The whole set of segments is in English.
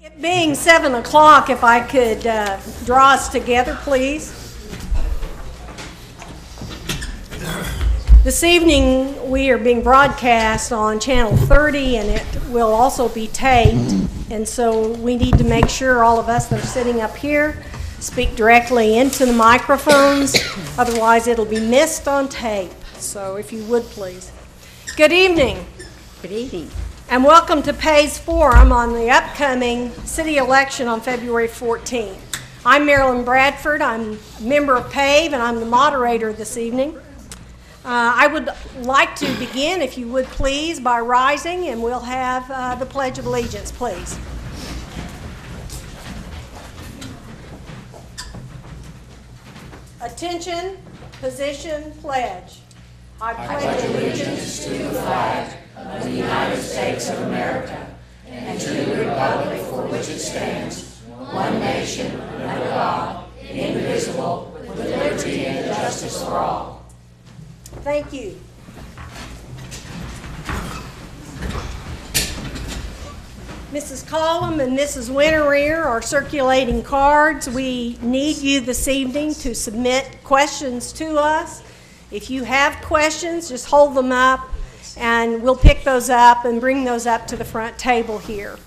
It being 7 o'clock, if I could draw us together, please. This evening we are being broadcast on Channel 30, and it will also be taped, and so we need to make sure all of us that are sitting up here speak directly into the microphones, otherwise it'll be missed on tape. So if you would please. Good evening. Good evening. And welcome to PAVE's forum on the upcoming city election on February 14th. I'm Marilyn Bradford. I'm a member of PAVE, and I'm the moderator this evening. I would like to begin, if you would please, by rising, and we'll have the Pledge of Allegiance, please. Attention, position, pledge. I pledge allegiance to the flag of the United States of America and to the republic for which it stands, one nation, under God, indivisible, with liberty and justice for all. Thank you. Mrs. Collum and Mrs. Winterier are circulating cards. We need you this evening to submit questions to us. If you have questions, just hold them up, and we'll pick those up and bring those up to the front table here.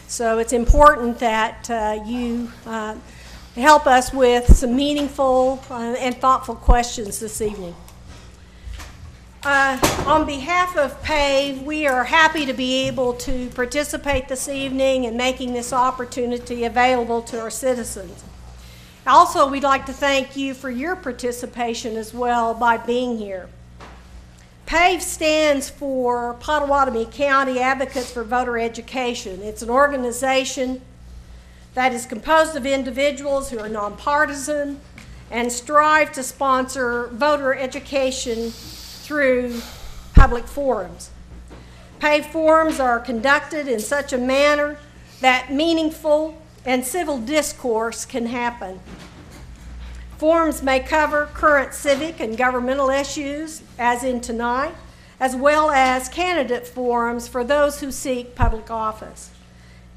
So it's important that you help us with some meaningful and thoughtful questions this evening. On behalf of PAVE, we are happy to be able to participate this evening in making this opportunity available to our citizens. Also, we'd like to thank you for your participation as well by being here. PAVE stands for Pottawatomie County Advocates for Voter Education. It's an organization that is composed of individuals who are nonpartisan and strive to sponsor voter education through public forums. PAVE forums are conducted in such a manner that meaningful and civil discourse can happen. Forums may cover current civic and governmental issues, as in tonight, as well as candidate forums for those who seek public office.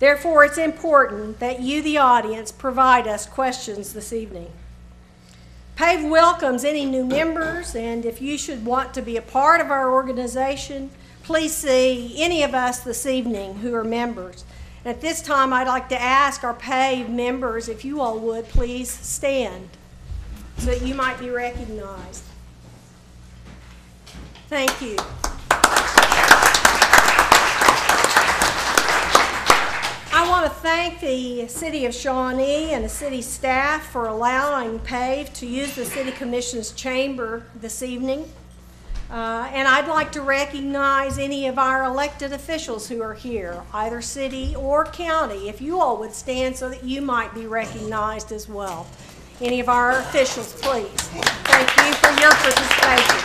Therefore, it's important that you, the audience, provide us questions this evening. PAVE welcomes any new members, and if you should want to be a part of our organization, please see any of us this evening who are members. At this time, I'd like to ask our PAVE members, if you all would, please stand so that you might be recognized. Thank you. I want to thank the City of Shawnee and the city staff for allowing PAVE to use the City Commission's chamber this evening. And I'd like to recognize any of our elected officials who are here, either city or county, if you all would stand so that you might be recognized as well. Any of our officials, please. Thank you for your participation.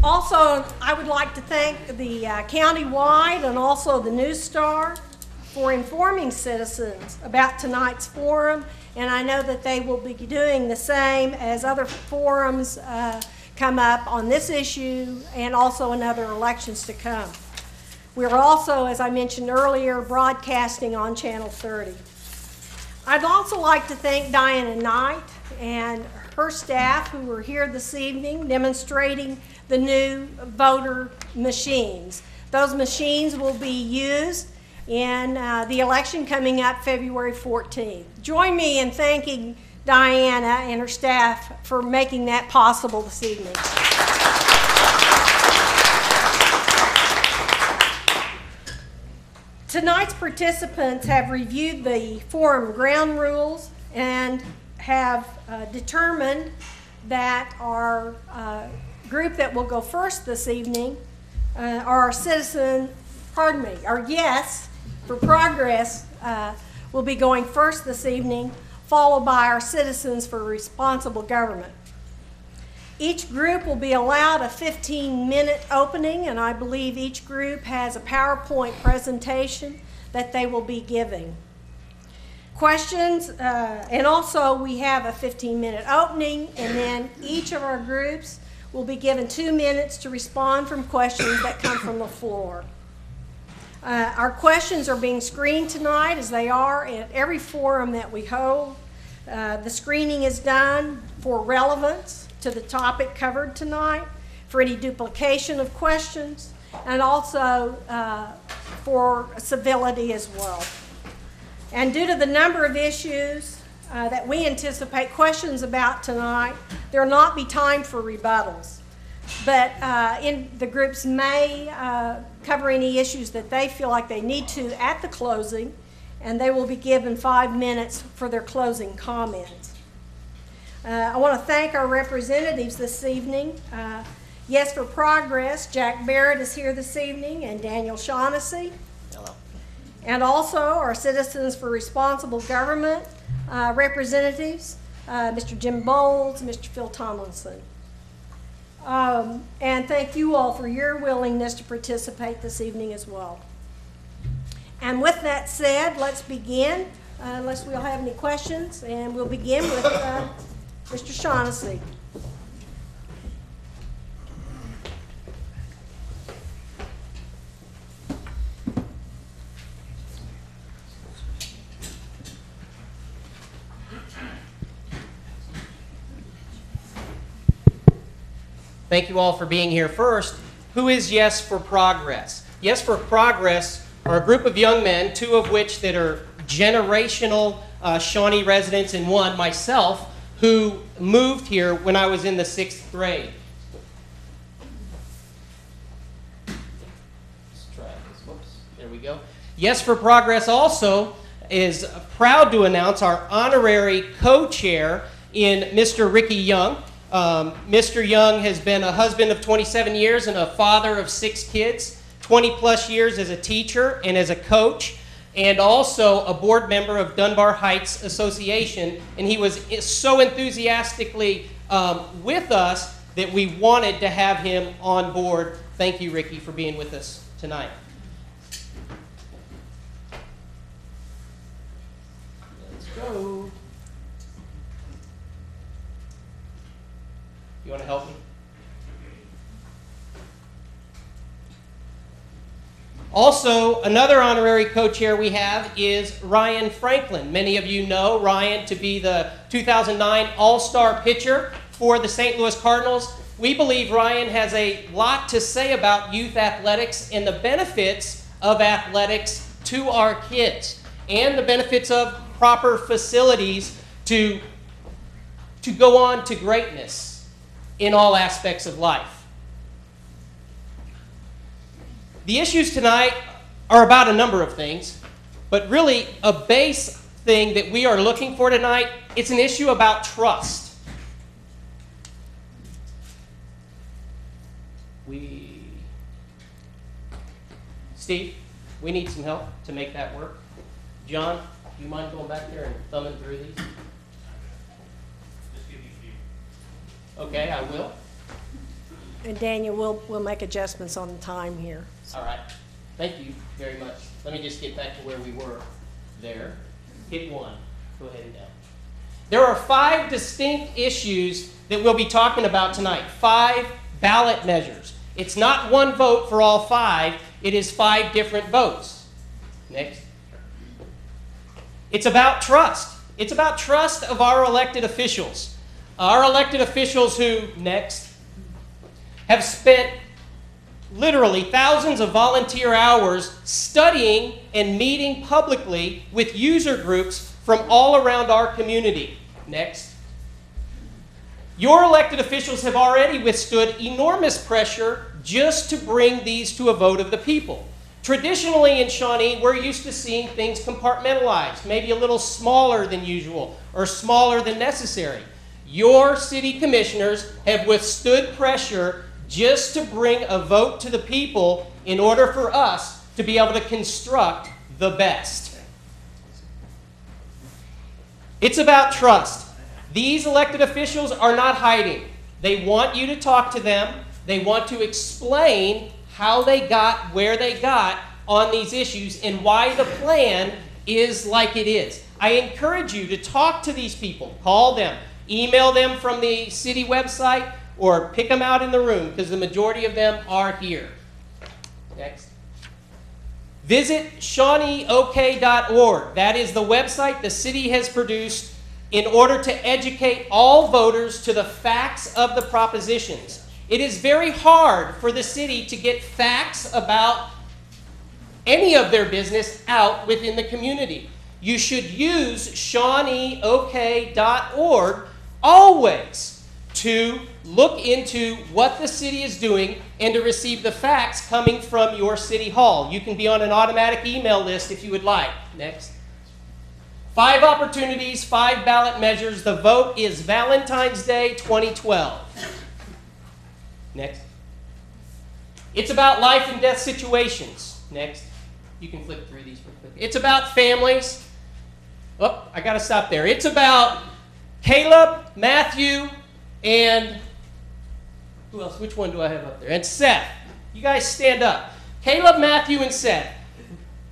Also, I would like to thank the county-wide and also the News Star for informing citizens about tonight's forum, and I know that they will be doing the same as other forums come up on this issue and also in other elections to come. We're also, as I mentioned earlier, broadcasting on Channel 30. I'd also like to thank Diana Knight and her staff who are here this evening demonstrating the new voter machines. Those machines will be used in the election coming up February 14th. Join me in thanking Diana and her staff for making that possible this evening. Tonight's participants have reviewed the forum ground rules and have determined that our group that will go first this evening our Yes for Progress will be going first this evening, followed by our Citizens for Responsible Government. Each group will be allowed a 15-minute opening, and I believe each group has a PowerPoint presentation that they will be giving. Questions, and also we have a 15-minute opening, and then each of our groups will be given 2 minutes to respond from questions that come from the floor. Our questions are being screened tonight, as they are at every forum that we hold. The screening is done for relevance to the topic covered tonight, for any duplication of questions, and also for civility as well. And due to the number of issues that we anticipate questions about tonight, there will not be time for rebuttals. But the groups may cover any issues that they feel like they need to at the closing, and they will be given 5 minutes for their closing comments. I want to thank our representatives this evening. Yes for Progress, Jack Barrett is here this evening, and Daniel Shaughnessy. Hello. And also our Citizens for Responsible Government representatives, Mr. Jim Bowles, Mr. Phil Tomlinson. And thank you all for your willingness to participate this evening as well. And with that said, let's begin, unless we all have any questions, and we'll begin with Mr. Shaughnessy. Thank you all for being here. First, who is Yes for Progress? Yes for Progress are a group of young men, 2 of which that are generational Shawnee residents, and 1, myself, who moved here when I was in the 6th grade. Let's try this. Whoops. There we go. Yes for Progress also is proud to announce our honorary co-chair in Mr. Ricky Young. Mr. Young has been a husband of 27 years and a father of 6 kids, 20-plus years as a teacher and as a coach, and also a board member of Dunbar Heights Association. And he was so enthusiastically with us that we wanted to have him on board. Thank you, Ricky, for being with us tonight. Let's go. You want to help me? Also, another honorary co-chair we have is Ryan Franklin. Many of you know Ryan to be the 2009 All-Star pitcher for the St. Louis Cardinals. We believe Ryan has a lot to say about youth athletics and the benefits of athletics to our kids and the benefits of proper facilities to go on to greatness in all aspects of life. The issues tonight are about a number of things, but really a base thing that we are looking for tonight, it's an issue about trust. Steve, we need some help to make that work. John, do you mind going back there and thumbing through these? Okay, I will. And Daniel, we'll make adjustments on the time here. All right. Thank you very much. Let me just get back to where we were. There. Hit 1. Go ahead and down. There are 5 distinct issues that we'll be talking about tonight. 5 ballot measures. It's not 1 vote for all 5. It is 5 different votes. Next. It's about trust. It's about trust of our elected officials. Our elected officials who, next, have spent literally thousands of volunteer hours studying and meeting publicly with user groups from all around our community. Next. Your elected officials have already withstood enormous pressure just to bring these to a vote of the people. Traditionally in Shawnee, we're used to seeing things compartmentalized, maybe a little smaller than usual or smaller than necessary. Your city commissioners have withstood pressure just to bring a vote to the people in order for us to be able to construct the best. It's about trust. These elected officials are not hiding. They want you to talk to them. They want to explain how they got where they got on these issues and why the plan is like it is. I encourage you to talk to these people. Call them. Email them from the city website or pick them out in the room because the majority of them are here. Next. Visit ShawneeOK.org. That is the website the city has produced in order to educate all voters to the facts of the propositions. It is very hard for the city to get facts about any of their business out within the community. You should use ShawneeOK.org always to look into what the city is doing and to receive the facts coming from your city hall. You can be on an automatic email list if you would like. Next. 5 opportunities, 5 ballot measures. The vote is Valentine's Day 2012. Next. It's about life and death situations. Next. You can flip through these real quick. It's about families. Oh, I got to stop there. It's about Caleb, Matthew, and who else? Which one do I have up there? And Seth. You guys stand up. Caleb, Matthew, and Seth.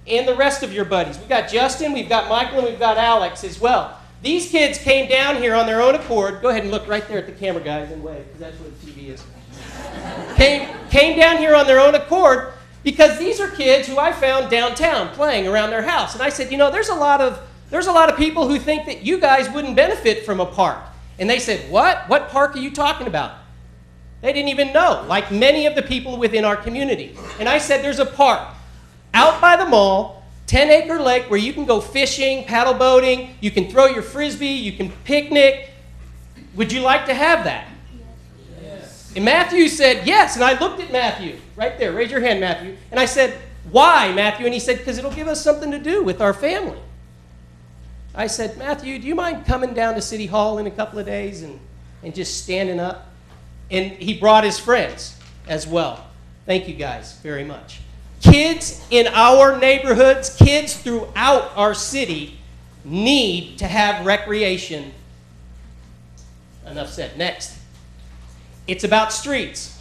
And the rest of your buddies. We've got Justin, we've got Michael, and we've got Alex as well. These kids came down here on their own accord. Go ahead and look right there at the camera, guys, and wave, because that's what the TV is. Came down here on their own accord because these are kids who I found downtown playing around their house. And I said, you know, there's a lot of people who think that you guys wouldn't benefit from a park. And they said, what? What park are you talking about? They didn't even know, like many of the people within our community. And I said, there's a park out by the mall, 10-acre lake where you can go fishing, paddle boating, you can throw your frisbee, you can picnic. Would you like to have that? Yes. And Matthew said, yes. And I looked at Matthew, right there. Raise your hand, Matthew. And I said, why, Matthew? And he said, because it'll give us something to do with our family. I said, Matthew, do you mind coming down to City Hall in a couple of days and just standing up? And he brought his friends as well. Thank you guys very much. Kids in our neighborhoods, kids throughout our city need to have recreation. Enough said. Next. It's about streets.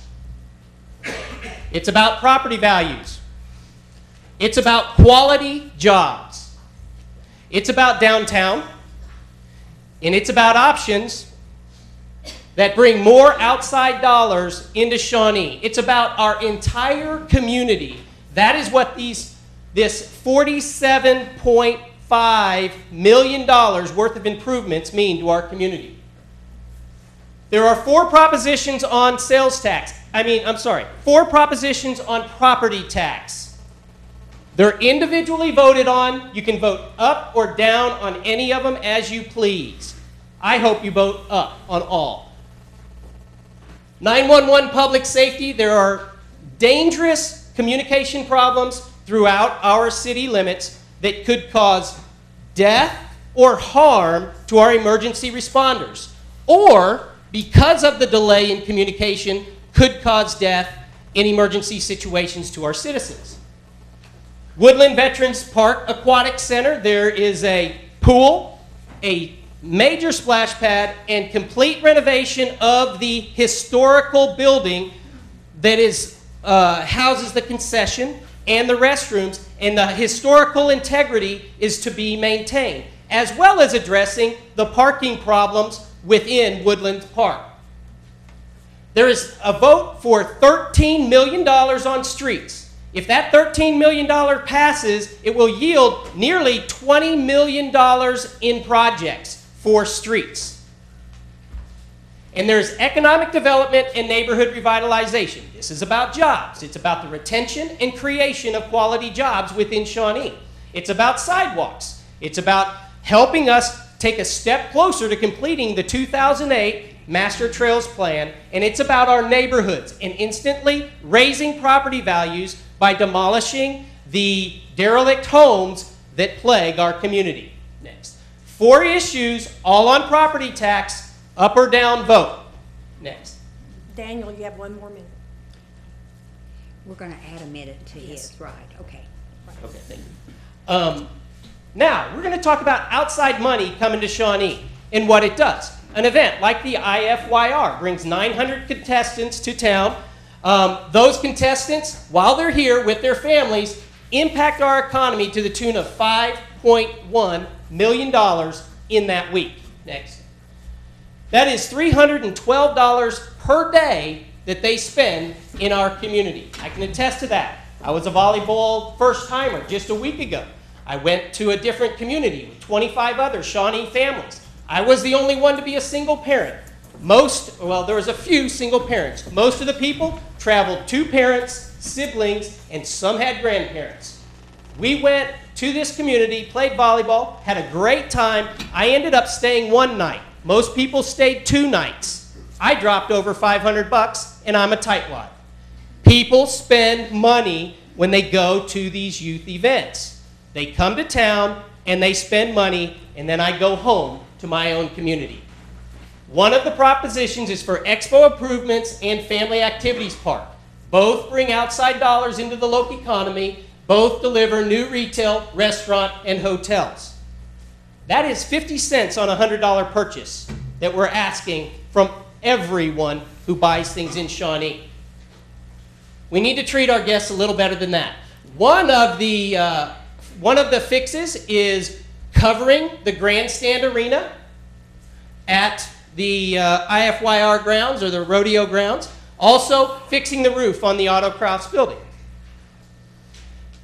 It's about property values. It's about quality jobs. It's about downtown, and it's about options that bring more outside dollars into Shawnee. It's about our entire community. That is what this $47.5 million worth of improvements mean to our community. There are 4 propositions on sales tax. 4 propositions on property tax. They're individually voted on. You can vote up or down on any of them as you please. I hope you vote up on all. 911 public safety. There are dangerous communication problems throughout our city limits that could cause death or harm to our emergency responders. Or, because of the delay in communication, could cause death in emergency situations to our citizens. Woodland Veterans Park Aquatic Center, there is a pool, a major splash pad, and complete renovation of the historical building that houses the concession and the restrooms, and the historical integrity is to be maintained, as well as addressing the parking problems within Woodland Park. There is a vote for $13 million on streets. If that $13 million passes, it will yield nearly $20 million in projects for streets. And there's economic development and neighborhood revitalization. This is about jobs. It's about the retention and creation of quality jobs within Shawnee. It's about sidewalks. It's about helping us take a step closer to completing the 2008 Master Trails Plan, and it's about our neighborhoods and instantly raising property values by demolishing the derelict homes that plague our community. Next. 4 issues, all on property tax, up or down vote. Next. Daniel, you have 1 more minute. We're going to add a minute to his, right? Okay. Okay, thank you. Now, we're going to talk about outside money coming to Shawnee and what it does. An event like the IFYR brings 900 contestants to town. Those contestants, while they're here with their families, impact our economy to the tune of $5.1 million in that week. Next. That is $312 per day that they spend in our community. I can attest to that. I was a volleyball first-timer just a week ago. I went to a different community with 25 other Shawnee families. I was the only one to be a single parent. There was a few single parents. Most of the people traveled 2 parents, siblings, and some had grandparents. We went to this community, played volleyball, had a great time. I ended up staying 1 night. Most people stayed 2 nights. I dropped over $500, and I'm a tightwad. People spend money when they go to these youth events. They come to town, and they spend money, and then I go home to my own community. One of the propositions is for Expo Improvements and Family Activities Park. Both bring outside dollars into the local economy. Both deliver new retail, restaurant, and hotels. That is 50 cents on a $100 purchase that we're asking from everyone who buys things in Shawnee. We need to treat our guests a little better than that. One of the fixes is covering the grandstand arena at the IFYR grounds or the rodeo grounds. Also fixing the roof on the Autocross building.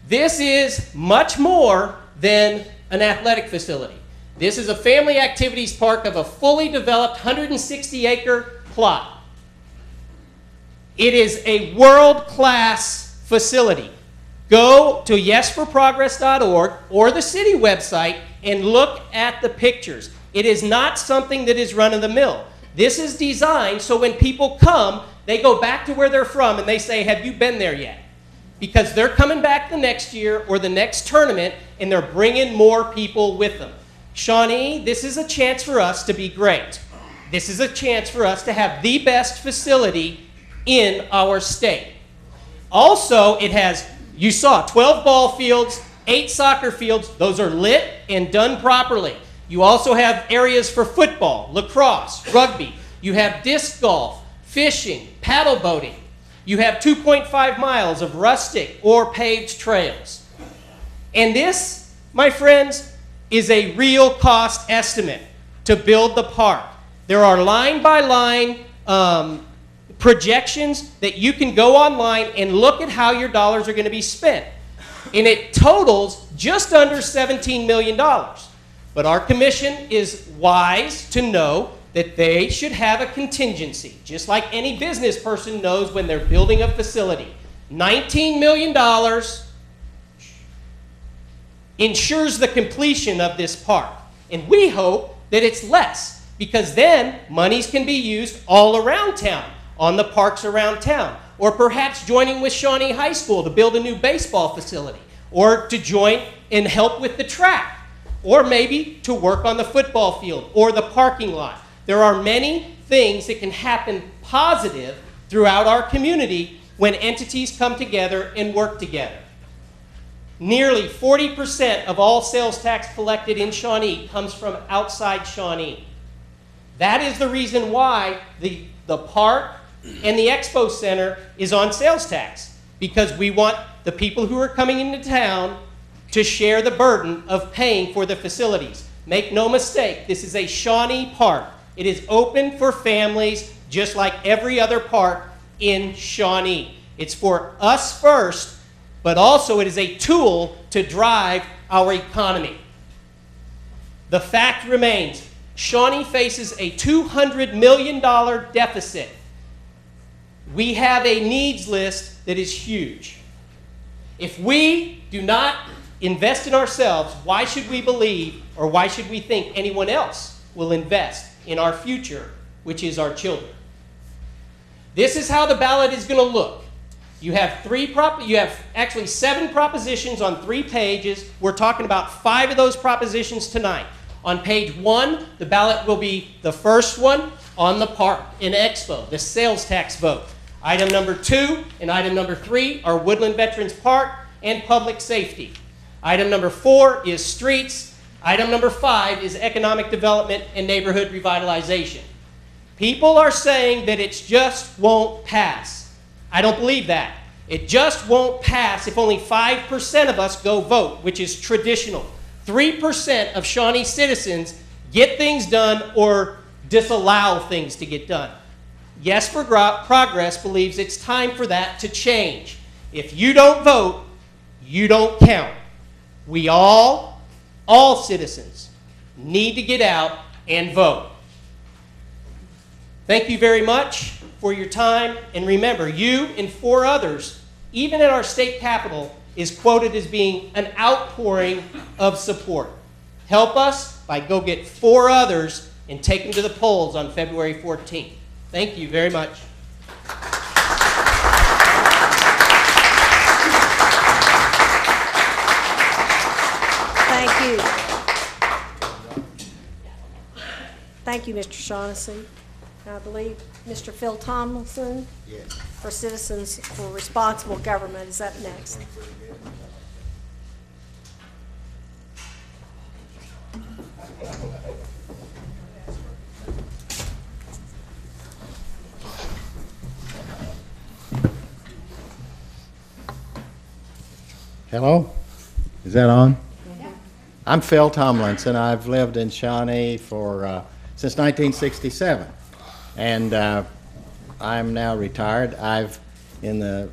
This is much more than an athletic facility. This is a family activities park of a fully developed 160-acre plot. It is a world-class facility. Go to yesforprogress.org or the city website and look at the pictures. It is not something that is run-of-the-mill. This is designed so when people come, they go back to where they're from and they say, have you been there yet? Because they're coming back the next year or the next tournament and they're bringing more people with them. Shawnee, this is a chance for us to be great. This is a chance for us to have the best facility in our state. Also, it has, you saw, 12 ball fields, 8 soccer fields. Those are lit and done properly. You also have areas for football, lacrosse, rugby. You have disc golf, fishing, paddle boating. You have 2.5 miles of rustic or paved trails. And this, my friends, is a real cost estimate to build the park. There are line-by-line projections that you can go online and look at how your dollars are going to be spent. And it totals just under $17 million. But our commission is wise to know that they should have a contingency, just like any business person knows when they're building a facility. $19 million ensures the completion of this park. And we hope that it's less, because then monies can be used all around town, on the parks around town, or perhaps joining with Shawnee High School to build a new baseball facility, or to join and help with the track, or maybe to work on the football field or the parking lot. There are many things that can happen positive throughout our community when entities come together and work together. Nearly 40% of all sales tax collected in Shawnee comes from outside Shawnee. That is the reason why the park and the expo center is on sales tax, because we want the people who are coming into town to share the burden of paying for the facilities. Make no mistake, this is a Shawnee park. It is open for families just like every other park in Shawnee. It's for us first, but also it is a tool to drive our economy. The fact remains, Shawnee faces a $200 million deficit. We have a needs list that is huge. If we do not invest in ourselves, why should we believe or why should we think anyone else will invest in our future, which is our children? This is how the ballot is going to look. You have actually 7 propositions on 3 pages. We're talking about 5 of those propositions tonight. On page 1, the ballot will be the first one on the park in Expo, the sales tax vote. Item number 2 and item number 3 are Woodland Veterans Park and public safety. Item number 4 is streets. Item number 5 is economic development and neighborhood revitalization. People are saying that it just won't pass. I don't believe that. It just won't pass if only 5% of us go vote, which is traditional. 3% of Shawnee citizens get things done or disallow things to get done. Yes for Progress believes it's time for that to change. If you don't vote, you don't count. We all citizens, need to get out and vote. Thank you very much for your time, and remember, you and 4 others, even at our state capitol, is quoted as being an outpouring of support. Help us by go get 4 others and take them to the polls on February 14th. Thank you very much. Thank you. Thank you, Mr. Shaughnessy. I believe Mr. Phil Tomlinson for Citizens for Responsible Government is up next. Hello? Is that on? I'm Phil Tomlinson. I've lived in Shawnee since 1967, and I'm now retired. In the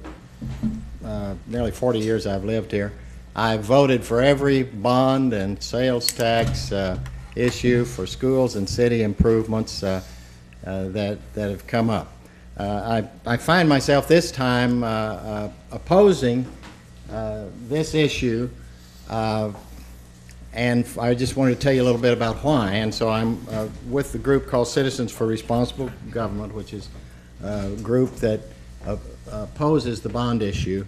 nearly 40 years I've lived here, I've voted for every bond and sales tax issue for schools and city improvements that have come up. I find myself this time opposing this issue, and I just wanted to tell you a little bit about why. And so I'm with the group called Citizens for Responsible Government, which is a group that opposes the bond issue.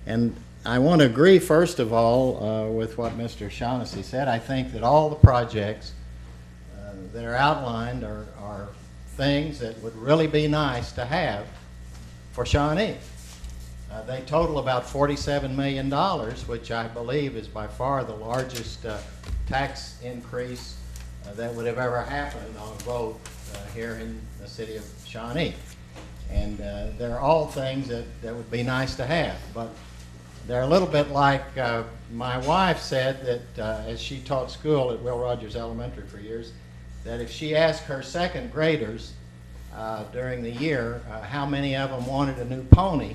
And I want to agree, first of all, with what Mr. Shaughnessy said. I think that all the projects that are outlined are things that would really be nice to have for Shawnee. They total about $47 million, which I believe is by far the largest tax increase that would have ever happened on a vote here in the city of Shawnee. And they're all things that would be nice to have. But they're a little bit like my wife said that as she taught school at Will Rogers Elementary for years, that if she asked her second graders during the year how many of them wanted a new pony,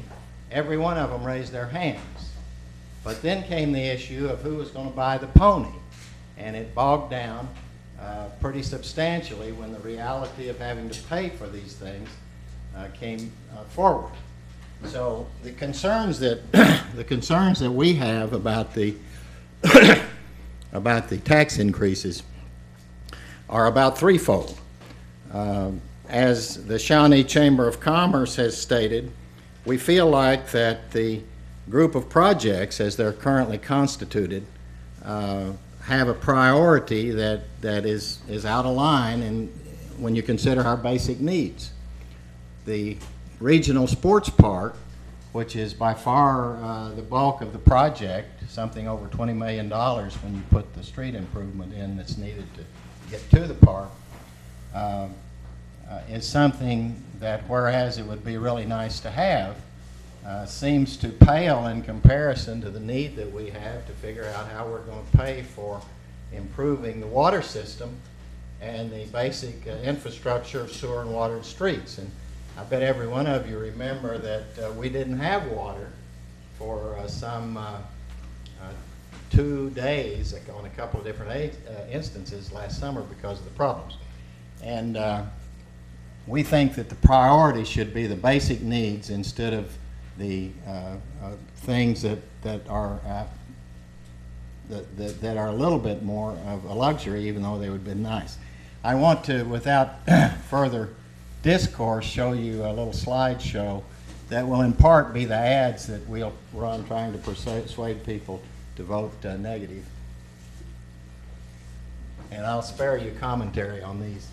every one of them raised their hands. But then came the issue of who was going to buy the pony, and it bogged down pretty substantially when the reality of having to pay for these things came forward. So the concerns that we have about the about the tax increases are about threefold. As the Shawnee Chamber of Commerce has stated, we feel like that the group of projects, as they're currently constituted, have a priority that is out of line and when you consider our basic needs. The regional sports park, which is by far the bulk of the project, something over $20 million when you put the street improvement in that's needed to get to the park, is something that, whereas it would be really nice to have, seems to pale in comparison to the need that we have to figure out how we're going to pay for improving the water system and the basic infrastructure of sewer and water and streets. And I bet every one of you remember that we didn't have water for some 2 days on a couple of different instances last summer because of the problems. And we think that the priority should be the basic needs instead of the things that are a little bit more of a luxury, even though they would be nice. I want to, without further discourse, show you a little slideshow that will in part be the ads that we'll run trying to persuade people to vote negative. And I'll spare you commentary on these.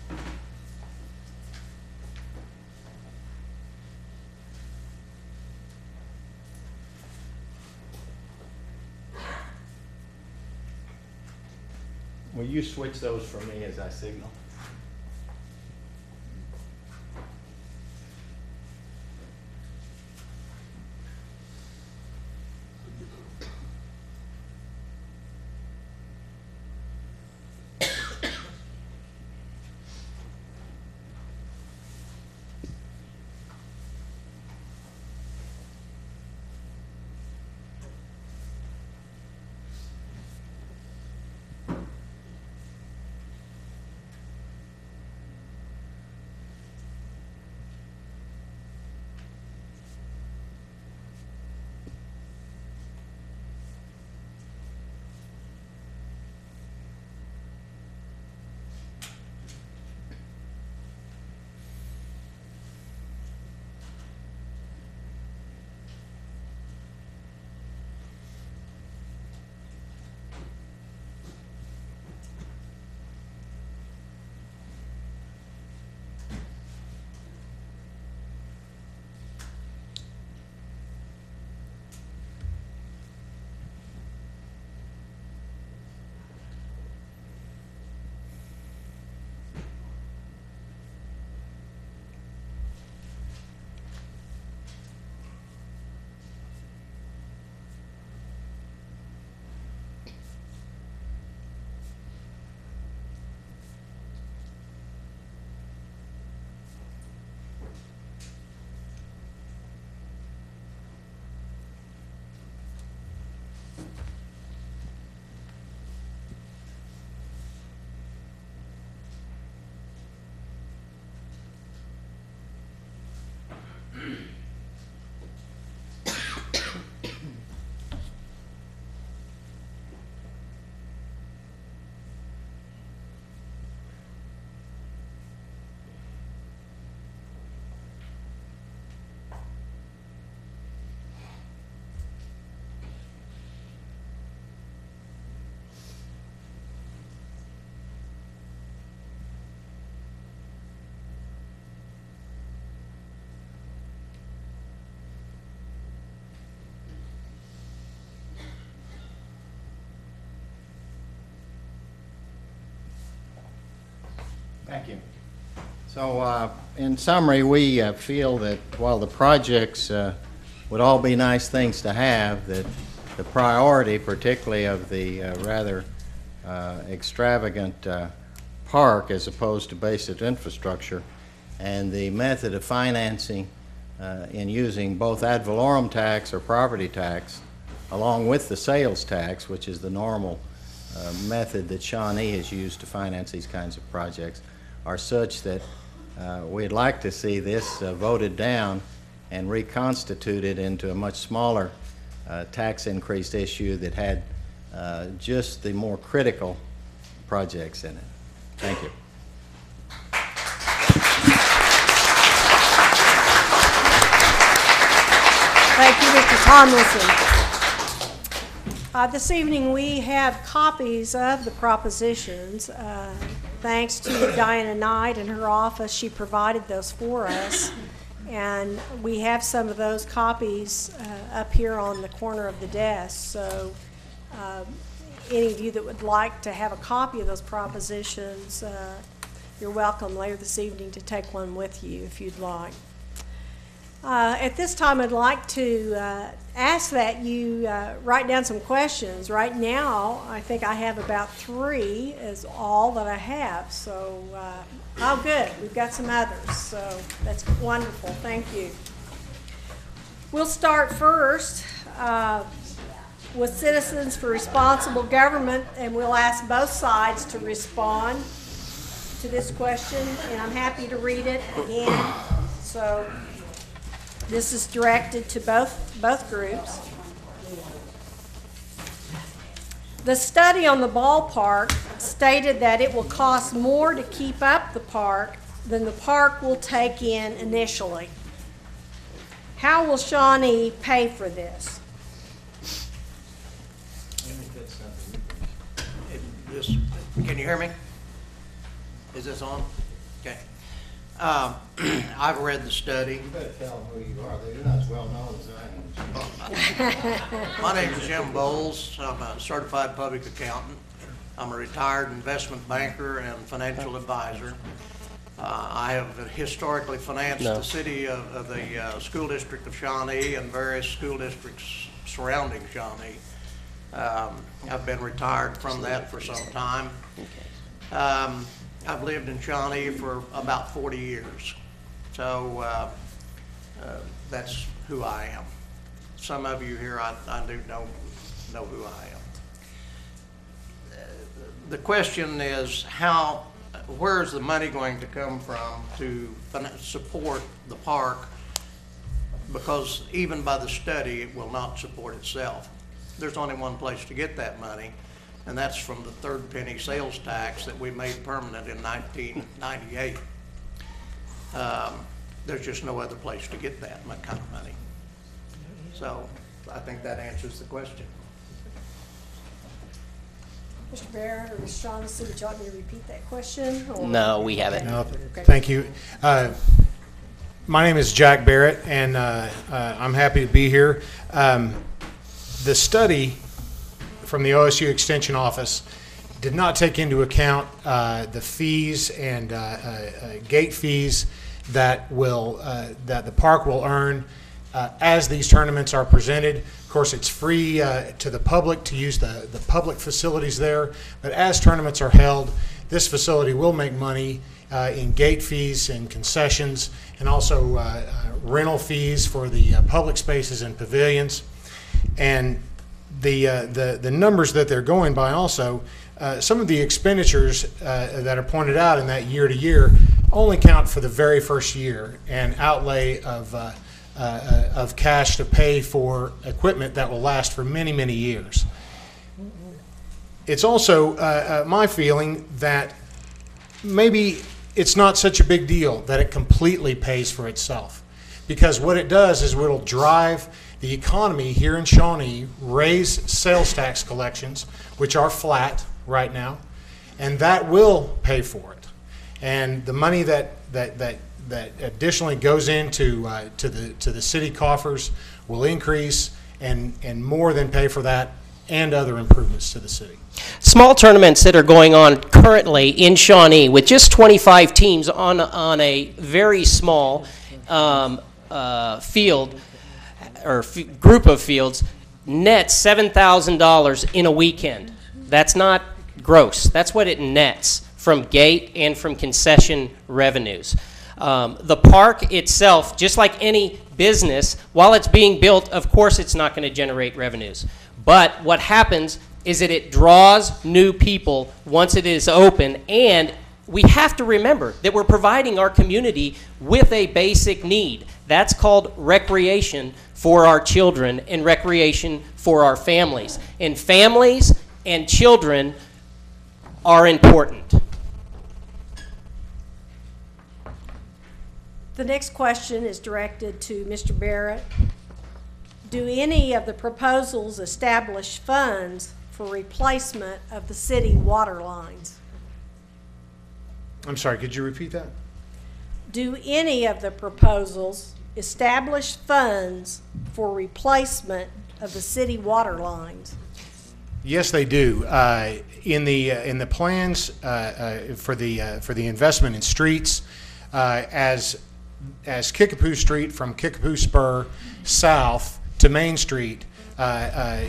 Will you switch those for me as I signal? Thank you. So, in summary, we feel that while the projects would all be nice things to have, that the priority, particularly of the rather extravagant park as opposed to basic infrastructure, and the method of financing in using both ad valorem tax or property tax along with the sales tax, which is the normal method that Shawnee has used to finance these kinds of projects, are such that we'd like to see this voted down and reconstituted into a much smaller tax increase issue that had just the more critical projects in it. Thank you. Thank you, Mr. Tomlinson. This evening we have copies of the propositions. Thanks to Diana Knight and her office, she provided those for us. And we have some of those copies up here on the corner of the desk. So any of you that would like to have a copy of those propositions, you're welcome later this evening to take one with you if you'd like. At this time, I'd like to ask that you write down some questions. Right now, I think I have about 3 is all that I have. So, oh good, we've got some others. So that's wonderful, thank you. We'll start first with Citizens for Responsible Government, and we'll ask both sides to respond to this question, and I'm happy to read it again. So this is directed to both groups. The study on the ballpark stated that it will cost more to keep up the park than the park will take in initially. How will Shawnee pay for this? Can you hear me? Is this on? Okay. I've read the study. You better tell them who you are. They're not as well known as I am. My name is Jim Bowles. I'm a certified public accountant. I'm a retired investment banker and financial advisor. I have historically financed the city of the school district of Shawnee and various school districts surrounding Shawnee. I've been retired from that for some time. I've lived in Shawnee for about 40 years. So that's who I am. Some of you here I do know who I am. The question is where is the money going to come from to support the park? Because even by the study, it will not support itself. There's only one place to get that money, and that's from the third penny sales tax that we made permanent in 1998. There's just no other place to get that kind of money. So I think that answers the question. Mr. Barrett or Ms. Shaughnessy, would you like me to repeat that question? Or? No, we haven't. No, thank you. My name is Jack Barrett, and I'm happy to be here. The study from the OSU Extension Office did not take into account the fees and gate fees that the park will earn as these tournaments are presented. Of course, it's free to the public to use the public facilities there, but as tournaments are held, this facility will make money in gate fees and concessions, and also rental fees for the public spaces and pavilions. And the numbers that they're going by also, some of the expenditures that are pointed out in that year to year only count for the very first year and outlay of cash to pay for equipment that will last for many, many years. It's also my feeling that maybe it's not such a big deal that it completely pays for itself, because what it does is it'll drive the economy here in Shawnee, raise sales tax collections, which are flat right now, and that will pay for it. And the money that additionally goes into to the city coffers will increase and more than pay for that and other improvements to the city. Small tournaments that are going on currently in Shawnee with just 25 teams on a very small field or group of fields nets $7,000 in a weekend. That's not gross. That's what it nets from gate and from concession revenues. The park itself, just like any business, while it's being built, of course it's not going to generate revenues. But what happens is that it draws new people once it is open, and we have to remember that we're providing our community with a basic need. That's called recreation for our children and recreation for our families. And families and children are important. The next question is directed to Mr. Barrett. Do any of the proposals establish funds for replacement of the city water lines? I'm sorry, could you repeat that? Do any of the proposals establish funds for replacement of the city water lines? Yes, they do. In the plans for the investment in streets, as Kickapoo Street from Kickapoo Spur south to Main Street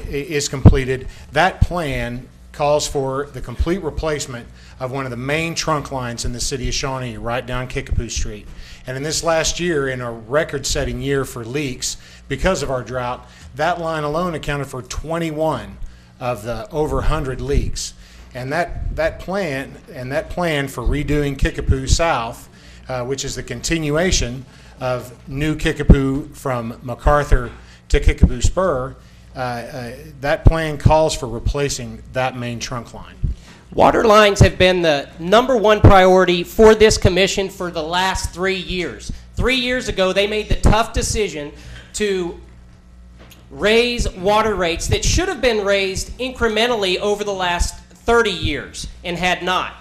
is completed, that plan calls for the complete replacement of one of the main trunk lines in the city of Shawnee, right down Kickapoo Street. And in this last year, in a record-setting year for leaks, because of our drought, that line alone accounted for 21 of the over 100 leaks. And that plan for redoing Kickapoo South, which is the continuation of new Kickapoo from MacArthur to Kickapoo Spur, that plan calls for replacing that main trunk line. Water lines have been the #1 priority for this commission for the last 3 years. 3 years ago, they made the tough decision to raise water rates that should have been raised incrementally over the last 30 years and had not.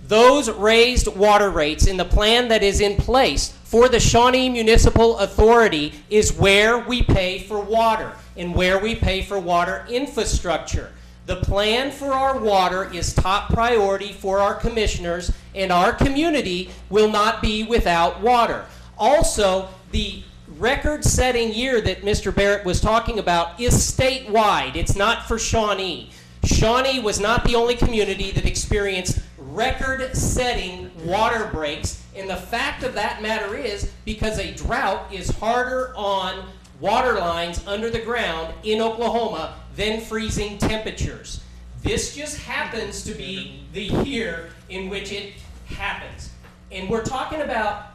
Those raised water rates in the plan that is in place for the Shawnee Municipal Authority is where we pay for water and where we pay for water infrastructure. The plan for our water is top priority for our commissioners, and our community will not be without water. Also, the record-setting year that Mr. Barrett was talking about is statewide. It's not for Shawnee. Shawnee was not the only community that experienced record-setting water breaks, and the fact of that matter is because a drought is harder on water lines under the ground in Oklahoma than freezing temperatures. This just happens to be the year in which it happens. And we're talking about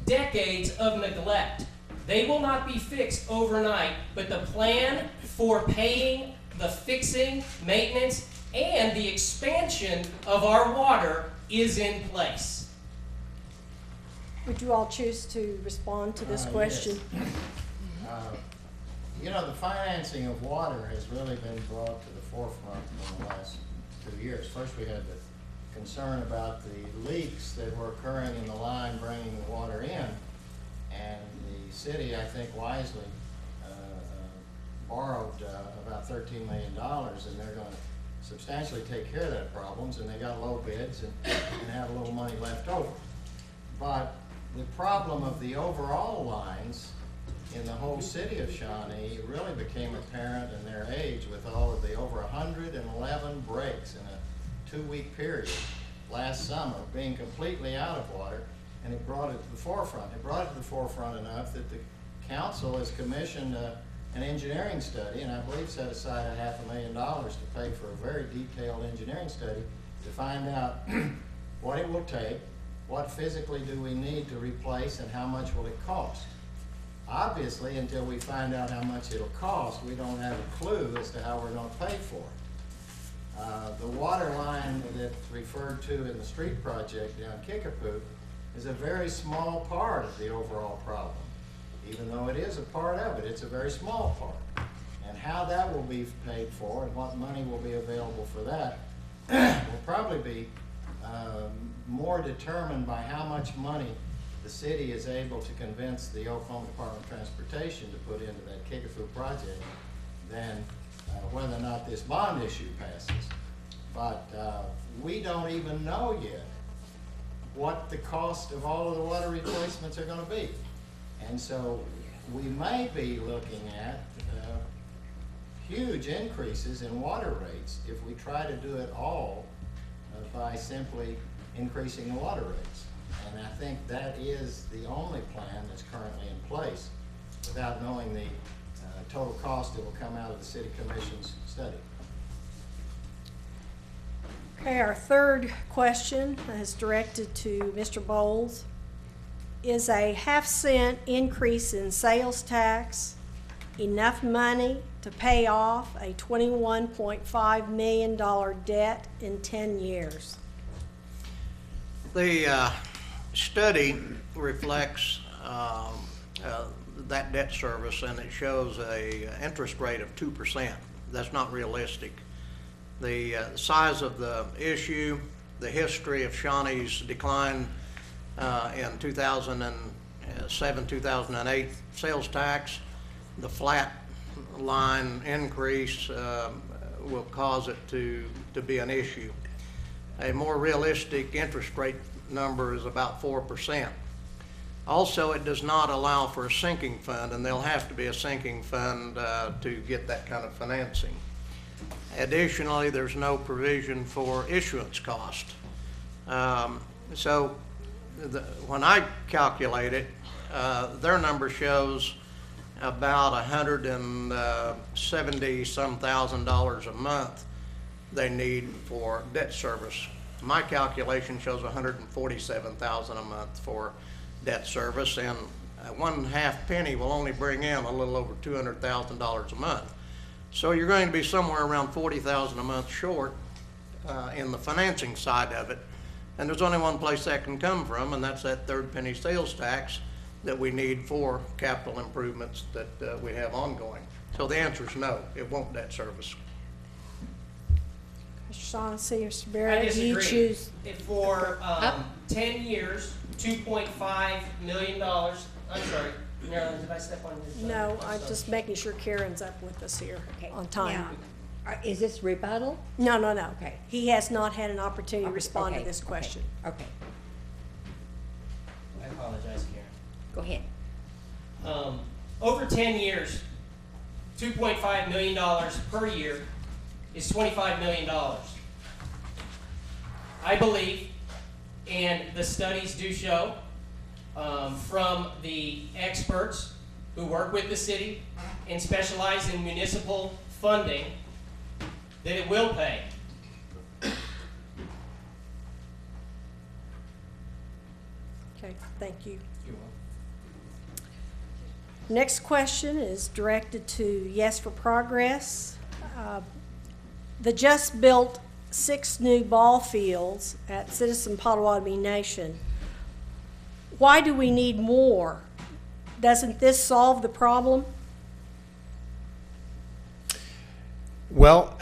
decades of neglect. They will not be fixed overnight, but the plan for paying the fixing, maintenance, and the expansion of our water is in place. Would you all choose to respond to this question? Yes. You know, the financing of water has really been brought to the forefront in the last 2 years. First, we had the concern about the leaks that were occurring in the line bringing the water in, and the city, I think wisely, borrowed about $13 million, and they're going to substantially take care of that problems, and they got low bids and have a little money left over. But the problem of the overall lines in the whole city of Shawnee really became apparent in their age with all of the over 111 breaks in a 2-week period last summer, being completely out of water, and it brought it to the forefront. It brought it to the forefront enough that the council has commissioned an engineering study, and I believe set aside $500,000 to pay for a very detailed engineering study to find out what it will take, what physically do we need to replace, and how much will it cost. Obviously, until we find out how much it'll cost, we don't have a clue as to how we're going to pay for it. The water line that's referred to in the street project down Kickapoo is a very small part of the overall problem. Even though it is a part of it, it's a very small part. And how that will be paid for and what money will be available for that will probably be more determined by how much money the city is able to convince the Oklahoma Department of Transportation to put into that Kickapoo project than whether or not this bond issue passes. But we don't even know yet what the cost of all of the water replacements are going to be. And so we may be looking at huge increases in water rates if we try to do it all by simply increasing the water rates. And I think that is the only plan that's currently in place without knowing the total cost that will come out of the City Commission's study. Okay, our third question is directed to Mr. Bowles. Is a half-cent increase in sales tax enough money to pay off a $21.5 million debt in 10 years? The study reflects that debt service, and it shows a interest rate of 2%. That's not realistic. The size of the issue, the history of Shawnee's decline in 2007, 2008 sales tax, the flat line increase will cause it to be an issue. A more realistic interest rate number is about 4%. Also, it does not allow for a sinking fund, and there'll have to be a sinking fund to get that kind of financing. Additionally, there's no provision for issuance cost. So when I calculate it, their number shows about $170-some thousand a month they need for debt service. My calculation shows $147,000 a month for debt service, and 1/2 penny will only bring in a little over $200,000 a month. So you're going to be somewhere around $40,000 a month short in the financing side of it. And there's only one place that can come from, and that's that third penny sales tax that we need for capital improvements that we have ongoing. So the answer is no, it won't debt service. Mr. Shaughnessy, Mr. I Barrett, do you disagree. choose? For 10 years, $2.5 million. I'm sorry, Marilyn, did I step on your? No, I'm just making sure Karen's up with us here Okay, on time. now, is this rebuttal? No, no, no. Okay. He has not had an opportunity to respond to Okay, this okay, question. Okay, I apologize, Karen. go ahead. Over 10 years, $2.5 million per year is $25 million. I believe, and the studies do show, from the experts who work with the city and specialize in municipal funding, that it will pay. Okay, thank you. Next question is directed to Yes for Progress. The just-built 6 new ball fields at Citizen Pottawatomie Nation. Why do we need more? Doesn't this solve the problem? Well,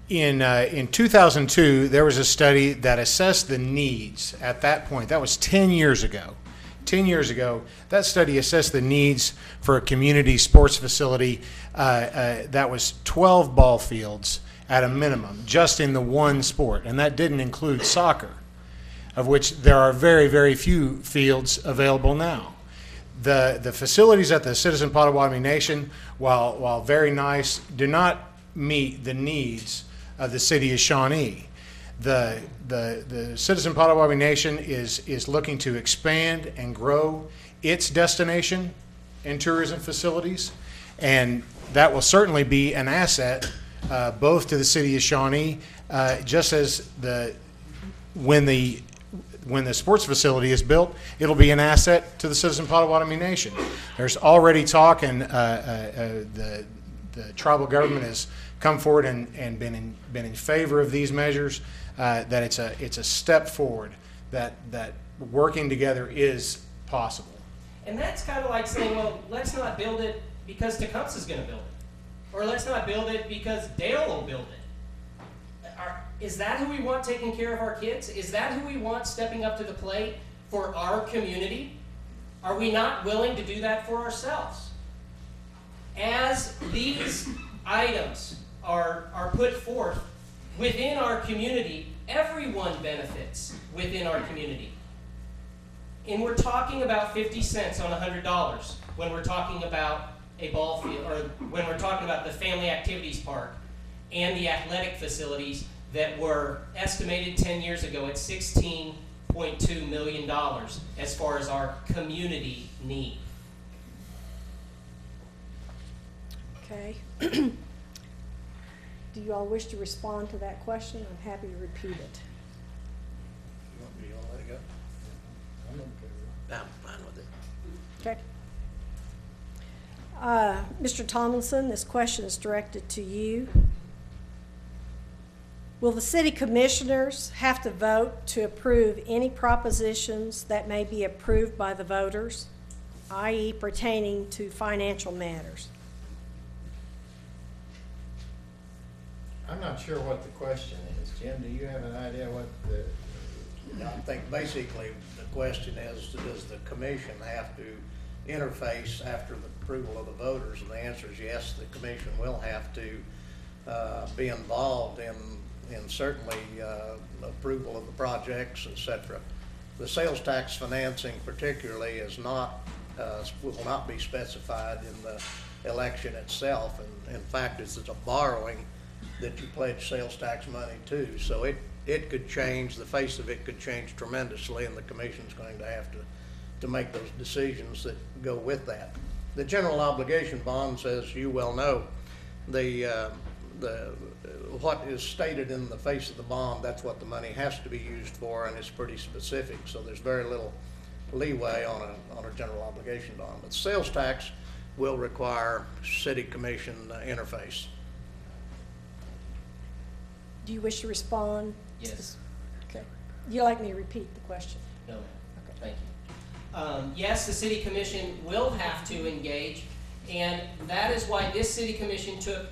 in 2002, there was a study that assessed the needs at that point. That was 10 years ago. 10 years ago, that study assessed the needs for a community sports facility that was 12 ball fields at a minimum, just in the one sport, and that didn't include soccer, of which there are very, very few fields available now. The facilities at the Citizen Pottawatomie Nation, while very nice, do not meet the needs of the city of Shawnee. The Citizen Pottawatomie Nation is looking to expand and grow its destination and tourism facilities, and that will certainly be an asset both to the city of Shawnee, just as when the sports facility is built, it'll be an asset to the Citizen Pottawatomie Nation. There's already talk, and the tribal government has come forward and been in favor of these measures. That it's a step forward. That working together is possible. And that's kind of like saying, well, let's not build it because Tecumseh's going to build it, or let's not build it because Dale will build it. Is that who we want taking care of our kids? Is that who we want stepping up to the plate for our community? Are we not willing to do that for ourselves? As these items are put forth within our community, everyone benefits within our community. And we're talking about 50 cents on $100 when we're talking about a ball field, or when we're talking about the family activities park and the athletic facilities that were estimated 10 years ago at $16.2 million as far as our community need. Okay. Do you all wish to respond to that question? I'm happy to repeat it. You want me to let it go? I'm fine with it. Okay. Mr. Tomlinson, this question is directed to you. Will the city commissioners have to vote to approve any propositions that may be approved by the voters, i.e. pertaining to financial matters? I'm not sure what the question is. Jim, do you have an idea what the... I think basically the question is, does the commission have to interface after the approval of the voters? And the answer is yes, the commission will have to be involved in certainly approval of the projects, et cetera. The sales tax financing particularly is not, will not be specified in the election itself. And in fact, it's a borrowing that you pledge sales tax money to. So it could change, the face of it could change tremendously, and the commission's going to have to make those decisions that go with that. The general obligation bond, as you well know, what is stated in the face of the bond, that's what the money has to be used for, and it's pretty specific. So there's very little leeway on a general obligation bond. But sales tax will require city commission interface. Do you wish to respond? Yes. Okay. You like me to repeat the question? No, ma'am. Okay. Thank you. Yes, the city commission will have to engage, and that is why this city commission took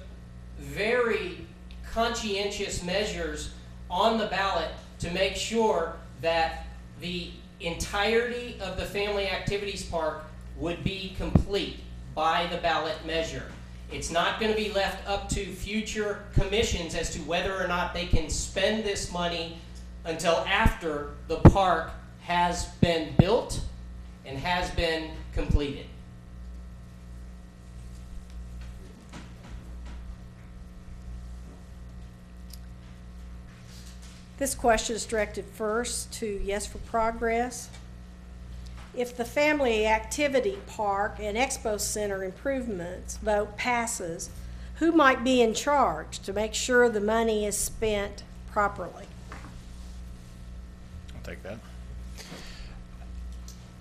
very conscientious measures on the ballot to make sure that the entirety of the family activities park would be complete by the ballot measure. It's not going to be left up to future commissions as to whether or not they can spend this money until after the park has been built and has been completed. This question is directed first to Yes for Progress. If the Family Activity Park and Expo Center improvements vote passes, who might be in charge to make sure the money is spent properly? I'll take that.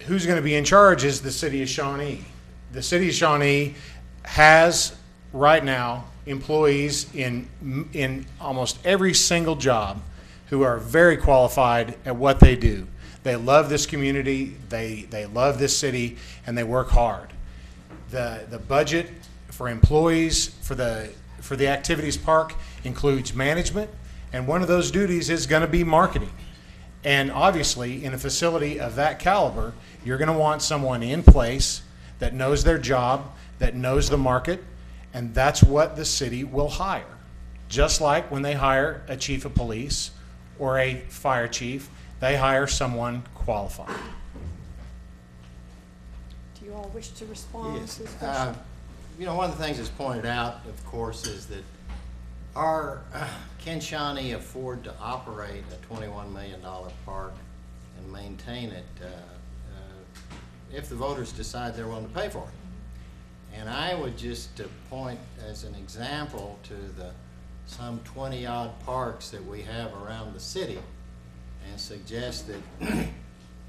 Who's going to be in charge is the city of Shawnee. The city of Shawnee has right now employees in almost every single job who are very qualified at what they do. They love this community, they love this city, and they work hard. The budget for employees for the activities park includes management, and one of those duties is going to be marketing. And obviously, in a facility of that caliber, you're going to want someone in place that knows their job, that knows the market, and that's what the city will hire. Just like when they hire a chief of police or a fire chief, they hire someone qualified. Do you all wish to respond Yes. to this question? You know, one of the things that's pointed out, of course, is that can Shawnee afford to operate a $21 million park and maintain it if the voters decide they're willing to pay for it? And I would just point as an example to the some 20-odd parks that we have around the city and suggest that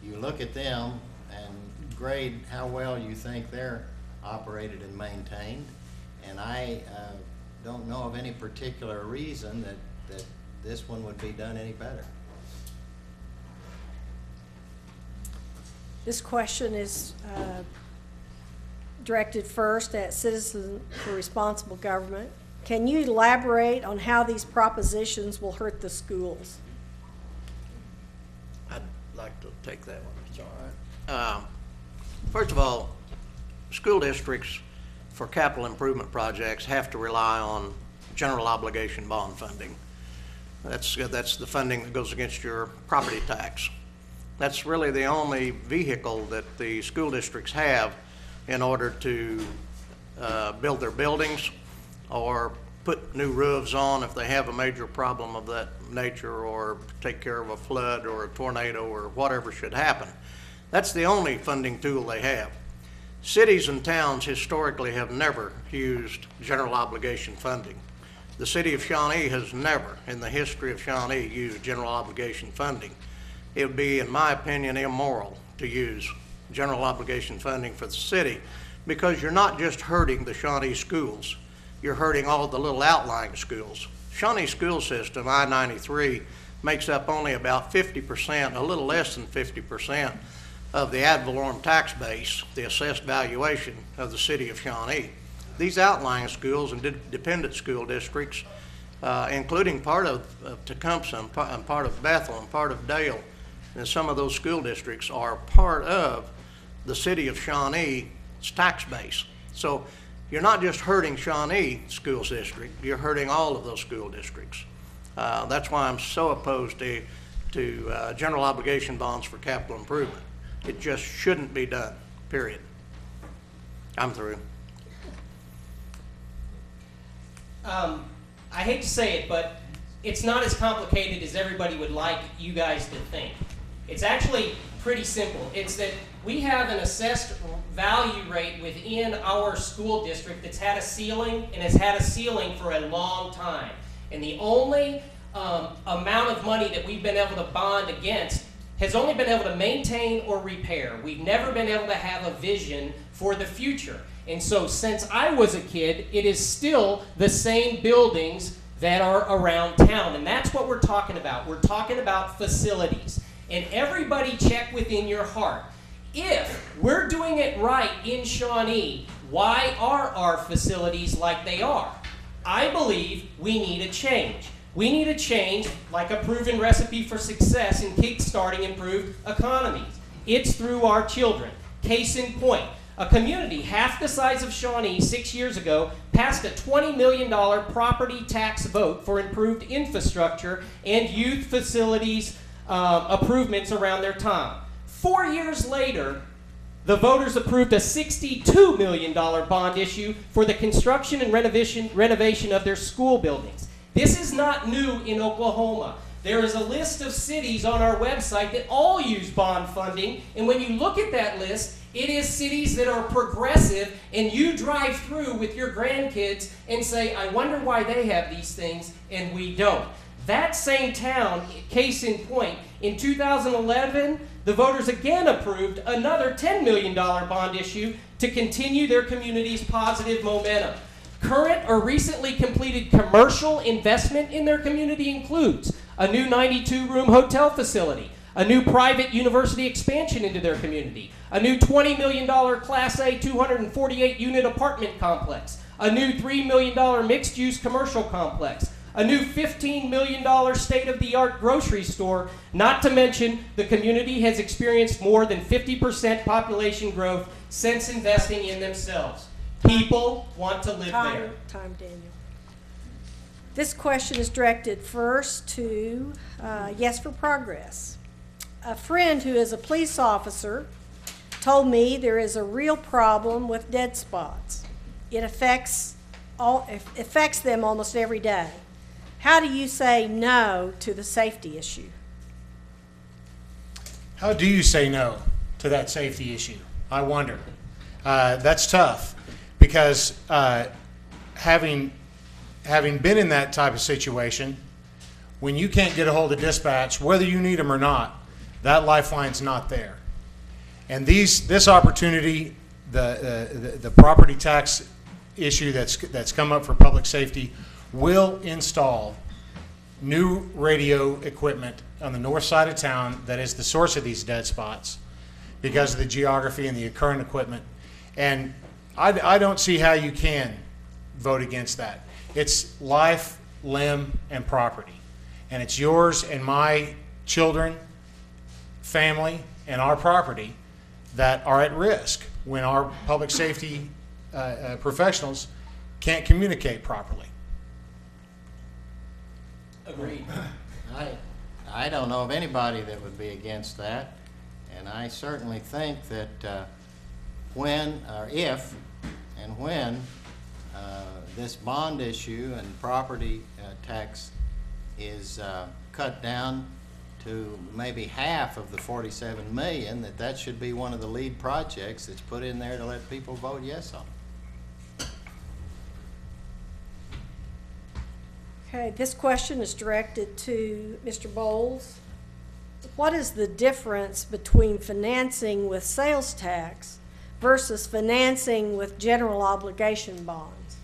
you look at them and grade how well you think they're operated and maintained. And I don't know of any particular reason that this one would be done any better. This question is directed first at Citizens for Responsible Government. Can you elaborate on how these propositions will hurt the schools? I'd like to take that one, if it's all right. First of all, school districts for capital improvement projects have to rely on general obligation bond funding. That's the funding that goes against your property tax. That's really the only vehicle that the school districts have in order to build their buildings or put new roofs on if they have a major problem of that nature, or take care of a flood or a tornado or whatever should happen. That's the only funding tool they have. Cities and towns historically have never used general obligation funding. The city of Shawnee has never, in the history of Shawnee, used general obligation funding. It would be, in my opinion, immoral to use general obligation funding for the city, because you're not just hurting the Shawnee schools, you're hurting all the little outlying schools. Shawnee school system, I-93, makes up only about 50%, a little less than 50% of the ad valorem tax base, the assessed valuation of the city of Shawnee. These outlying schools and dependent school districts, including part of Tecumseh and part of Bethel and part of Dale, and some of those school districts are part of the city of Shawnee's tax base. So you're not just hurting Shawnee School District, you're hurting all of those school districts. That's why I'm so opposed to general obligation bonds for capital improvement. It just shouldn't be done, period. I'm through. I hate to say it, but it's not as complicated as everybody would like you guys to think. It's actually pretty simple. It's that we have an assessed value rate within our school district that's had a ceiling, and has had a ceiling for a long time. And the only amount of money that we've been able to bond against has only been able to maintain or repair. We've never been able to have a vision for the future. And so since I was a kid, it is still the same buildings that are around town. And that's what we're talking about. We're talking about facilities. And everybody check within your heart. If we're doing it right in Shawnee, why are our facilities like they are? I believe we need a change. We need a change like a proven recipe for success in kickstarting improved economies. It's through our children. Case in point, a community half the size of Shawnee 6 years ago passed a $20 million property tax vote for improved infrastructure and youth facilities improvements around their town. 4 years later, the voters approved a $62 million bond issue for the construction and renovation of their school buildings. This is not new in Oklahoma. There is a list of cities on our website that all use bond funding, and when you look at that list, it is cities that are progressive, and you drive through with your grandkids and say, I wonder why they have these things and we don't. That same town, case in point, in 2011, the voters again approved another $10 million bond issue to continue their community's positive momentum. Current or recently completed commercial investment in their community includes a new 92-room hotel facility, a new private university expansion into their community, a new $20 million Class A 248-unit apartment complex, a new $3 million mixed-use commercial complex, a new $15 million state-of-the-art grocery store, not to mention the community has experienced more than 50% population growth since investing in themselves. People want to live there. Time, Daniel. This question is directed first to Yes for Progress. A friend who is a police officer told me there is a real problem with dead spots. It affects them almost every day. How do you say no to the safety issue? How do you say no to that safety issue? I wonder. That's tough because having been in that type of situation, when you can't get a hold of dispatch, whether you need them or not, that lifeline's not there. And this opportunity, the property tax issue that's come up for public safety, will install new radio equipment on the north side of town that is the source of these dead spots because of the geography and the current equipment. And I don't see how you can vote against that. It's life, limb, and property. And it's yours and my children, family, and our property that are at risk when our public safety professionals can't communicate properly. Agreed. I don't know of anybody that would be against that, and I certainly think that when, or if, and when this bond issue and property tax is cut down to maybe half of the 47 million, that should be one of the lead projects that's put in there to let people vote yes on. Okay, this question is directed to Mr. Bowles. What is the difference between financing with sales tax versus financing with general obligation bonds?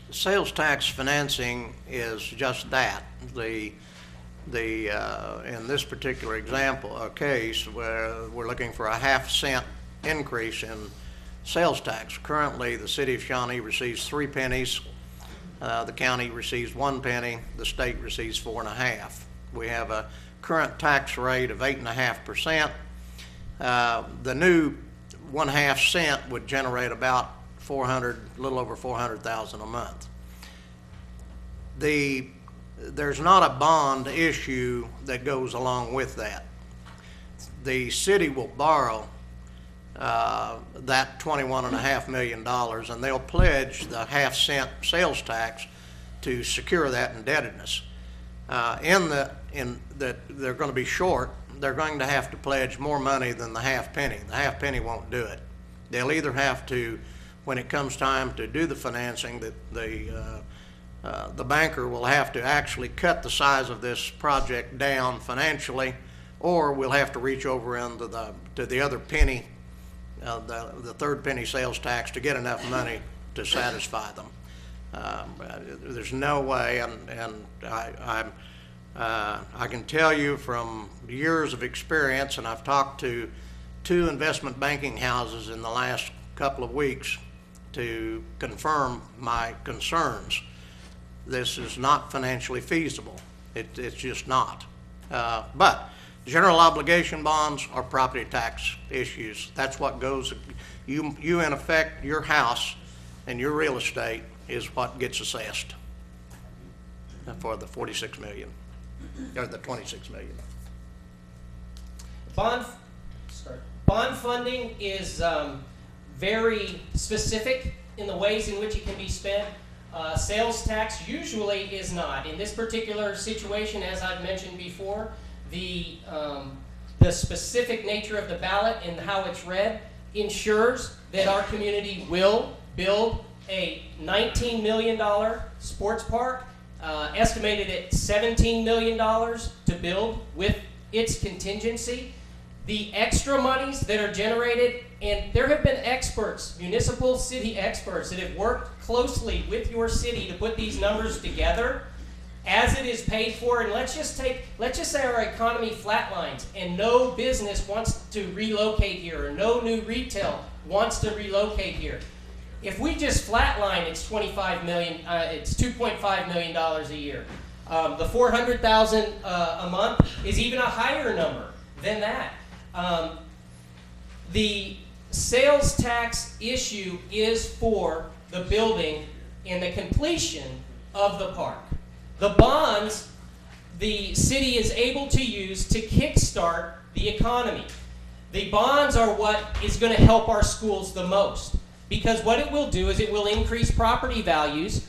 Sales tax financing is just that. In this particular example, a case where we're looking for a half-cent increase in sales tax. Currently, the city of Shawnee receives 3 pennies. The county receives 1 penny, the state receives 4.5. We have a current tax rate of 8.5%. The new 1/2 cent would generate about a little over $400,000 a month. There's not a bond issue that goes along with that. The city will borrow that $21.5 million, and they'll pledge the half-cent sales tax to secure that indebtedness. In that they're going to be short, they're going to have to pledge more money than the half penny. The half penny won't do it. They'll either have to, when it comes time to do the financing, that the banker will have to actually cut the size of this project down financially, or we'll have to reach over into the other penny, the third penny sales tax, to get enough money to satisfy them. There's no way, and I can tell you from years of experience, and I've talked to 2 investment banking houses in the last couple of weeks to confirm my concerns. This is not financially feasible. It's just not. But general obligation bonds are property tax issues. That's what goes, you in effect, your house and your real estate is what gets assessed for the 46 million, or the 26 million. Bond funding is very specific in the ways in which it can be spent. Sales tax usually is not. In this particular situation, as I've mentioned before, the specific nature of the ballot and how it's read ensures that our community will build a $19 million sports park, estimated at $17 million to build with its contingency. The extra monies that are generated, and there have been experts, municipal city experts, that have worked closely with your city to put these numbers together as it is paid for. And let's just say our economy flatlines and no business wants to relocate here, or no new retail wants to relocate here. If we just flatline, it's $25 million. It's $2.5 million a year. The $400,000 a month is even a higher number than that. The sales tax issue is for the building and the completion of the park. The bonds the city is able to use to kickstart the economy. The bonds are what is going to help our schools the most, because what it will do is it will increase property values,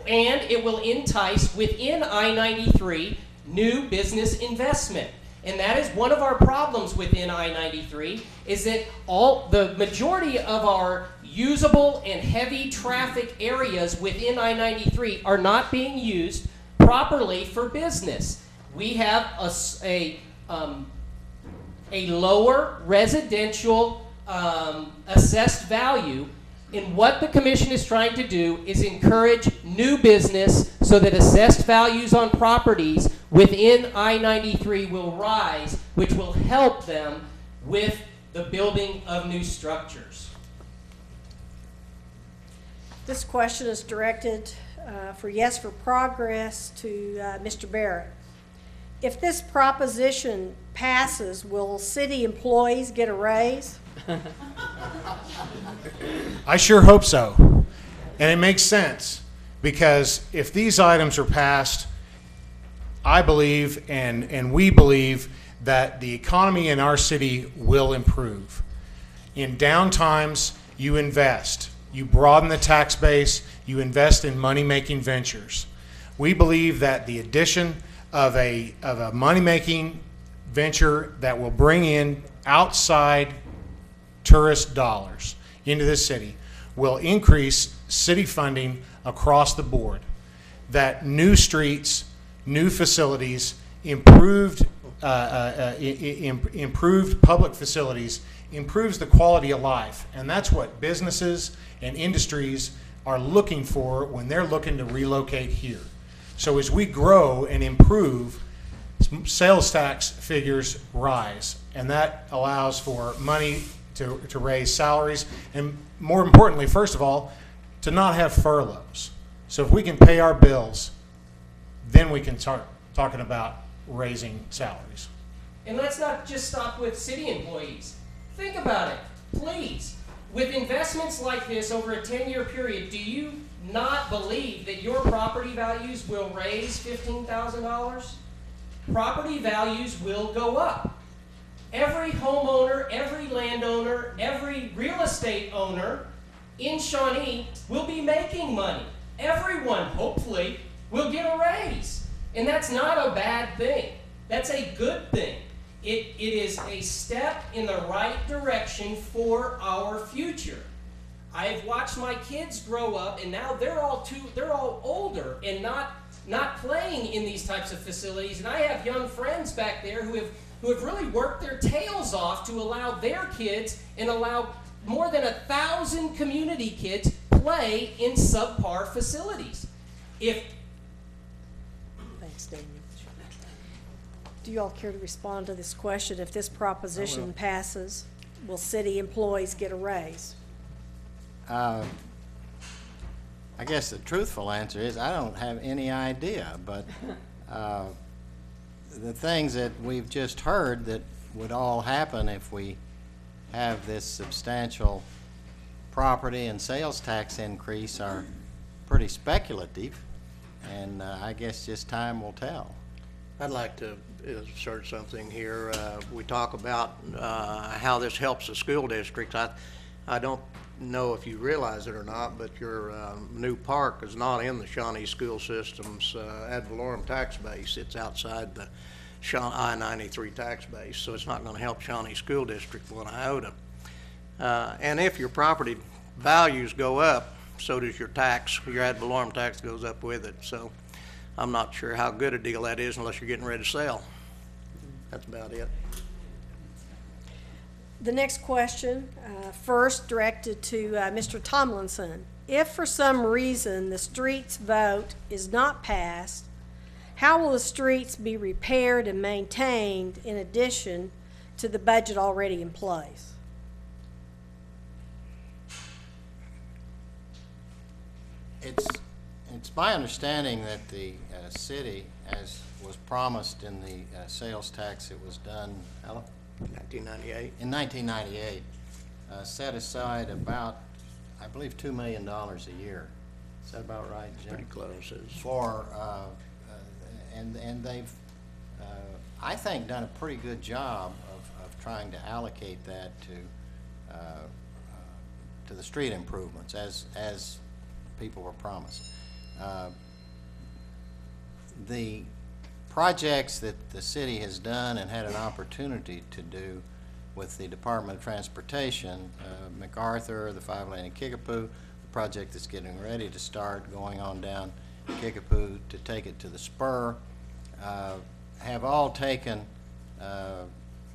and it will entice within I-93 new business investment. And that is one of our problems within I-93, is that the majority of our usable and heavy traffic areas within I-93 are not being used properly for business. We have a lower residential assessed value, and what the commission is trying to do is encourage new business so that assessed values on properties within I-93 will rise, which will help them with the building of new structures. This question is directed for Yes for Progress to Mr. Barrett. If this proposition passes, will city employees get a raise? I sure hope so. And it makes sense, because if these items are passed, I believe and we believe that the economy in our city will improve. In down times, you invest. You broaden the tax base. You invest in money-making ventures. We believe that the addition of a money-making venture that will bring in outside tourist dollars into the city will increase city funding across the board. That new streets, new facilities, improved public facilities improves the quality of life, and that's what businesses and industries are looking for when they're looking to relocate here. So as we grow and improve, sales tax figures rise, and that allows for money to raise salaries, and more importantly, first of all, to not have furloughs. So if we can pay our bills, then we can start talking about raising salaries. And let's not just stop with city employees. Think about it, please. With investments like this over a 10-year period, do you not believe that your property values will raise $15,000? Property values will go up. Every homeowner, every landowner, every real estate owner in Shawnee will be making money. Everyone, hopefully, will get a raise. And that's not a bad thing. That's a good thing. It is a step in the right direction for our future. I've watched my kids grow up, and now they're all older and not playing in these types of facilities. And I have young friends back there who have really worked their tails off to allow their kids and allow more than 1,000 community kids play in subpar facilities. Thanks, Daniel. Do you all care to respond to this question? If this proposition passes, will city employees get a raise? I guess the truthful answer is I don't have any idea, but the things that we've just heard that would all happen if we have this substantial property and sales tax increase are pretty speculative, and I guess just time will tell. I'd like to insert something here. We talk about how this helps the school districts. I don't know if you realize it or not, but your new park is not in the Shawnee school system's ad valorem tax base. It's outside the I-93 tax base, so it's not going to help Shawnee School District one iota. And if your property values go up, so does your tax. Your ad valorem tax goes up with it. So I'm not sure how good a deal that is unless you're getting ready to sell. That's about it. The next question, first directed to Mr. Tomlinson. If for some reason the streets vote is not passed, how will the streets be repaired and maintained in addition to the budget already in place? It's my understanding that the city, as was promised in the sales tax that was done 1998. in 1998, set aside about, I believe, $2 million a year. Is that about right, Jim? Pretty close. For and they've, I think, done a pretty good job of trying to allocate that to the street improvements as people were promised. The projects that the city has done and had an opportunity to do with the Department of Transportation, MacArthur, the 5-lane in Kickapoo, the project that's getting ready to start going on down Kickapoo to take it to the spur, have all taken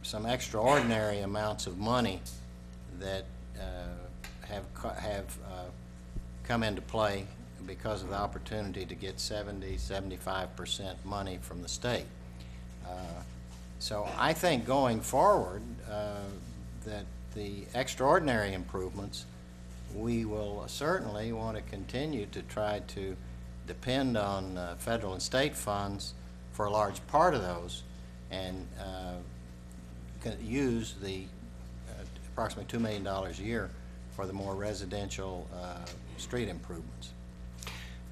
some extraordinary amounts of money that have come into play because of the opportunity to get 70–75% money from the state. So I think going forward that the extraordinary improvements, we will certainly want to continue to try to depend on federal and state funds for a large part of those, and use the approximately $2 million a year for the more residential street improvements.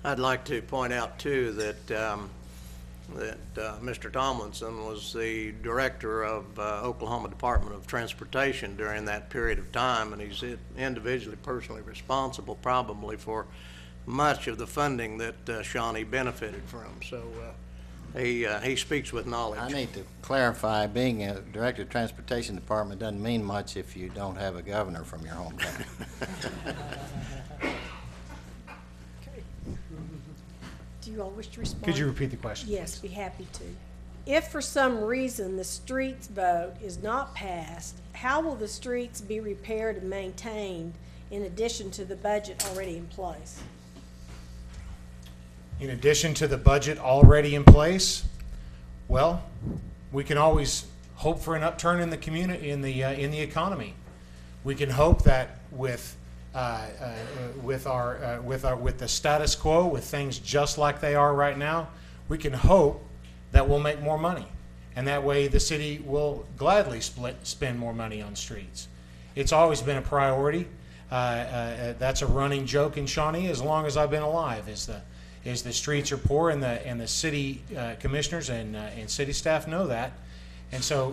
I'd like to point out too that that Mr. Tomlinson was the director of Oklahoma Department of Transportation during that period of time, and he's individually, personally responsible probably for much of the funding that Shawnee benefited from. So he speaks with knowledge. I need to clarify, being a director of transportation department doesn't mean much if you don't have a governor from your hometown. Do you all wish to respond? Could you repeat the question? Yes, be happy to. If for some reason the streets vote is not passed, how will the streets be repaired and maintained in addition to the budget already in place? In addition to the budget already in place, well, we can always hope for an upturn in the community, in the economy. We can hope that with the status quo, with things just like they are right now, we can hope that we'll make more money, and that way the city will gladly spend more money on streets. It's always been a priority. That's a running joke in Shawnee as long as I've been alive. Is the streets are poor, and the city commissioners and city staff know that, and so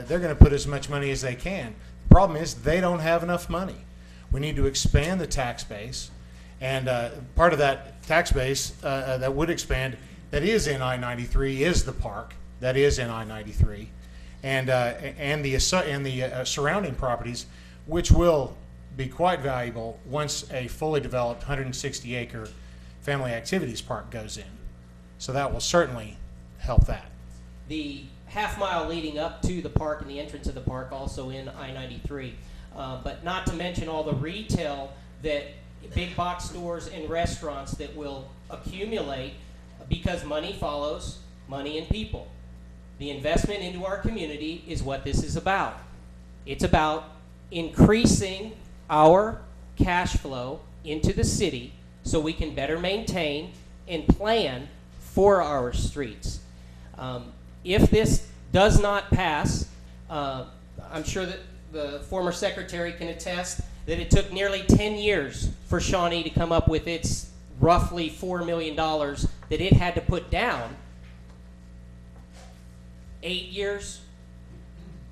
they're going to put as much money as they can. The problem is they don't have enough money. We need to expand the tax base, and part of that tax base that would expand, that is in I-93, is the park that is in I-93, and the surrounding properties, which will be quite valuable once a fully developed 160-acre family activities park goes in. So that will certainly help that. The half-mile leading up to the park and the entrance of the park also in I-93. But not to mention all the retail that big box stores and restaurants that will accumulate because money follows money and people. The investment into our community is what this is about. It's about increasing our cash flow into the city so we can better maintain and plan for our streets. If this does not pass, I'm sure that the former secretary can attest that it took nearly 10 years for Shawnee to come up with its roughly $4 million that it had to put down. 8 years?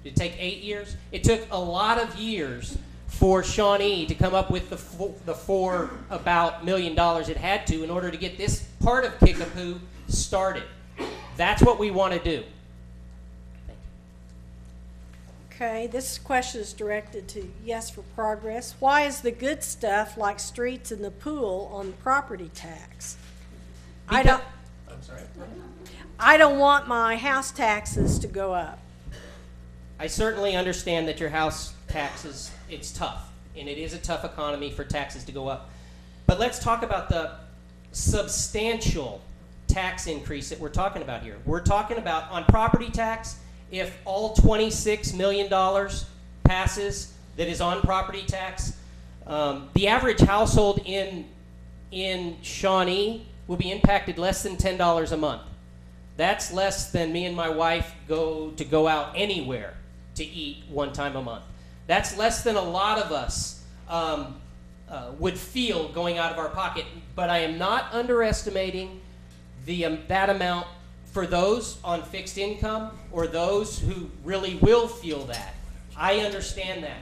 Did it take 8 years? It took a lot of years for Shawnee to come up with the about $1 million it had to in order to get this part of Kickapoo started. That's what we want to do. Okay, this question is directed to Yes for Progress. Why is the good stuff like streets and the pool on property tax? I don't want my house taxes to go up. I certainly understand that your house taxes, it's tough, and it is a tough economy for taxes to go up. But let's talk about the substantial tax increase that we're talking about here. We're talking about on property tax, if all $26 million passes that is on property tax, the average household in Shawnee will be impacted less than $10 a month. That's less than me and my wife go out anywhere to eat one time a month. That's less than a lot of us would feel going out of our pocket. But I am not underestimating that amount for those on fixed income or those who really will feel that. I understand that.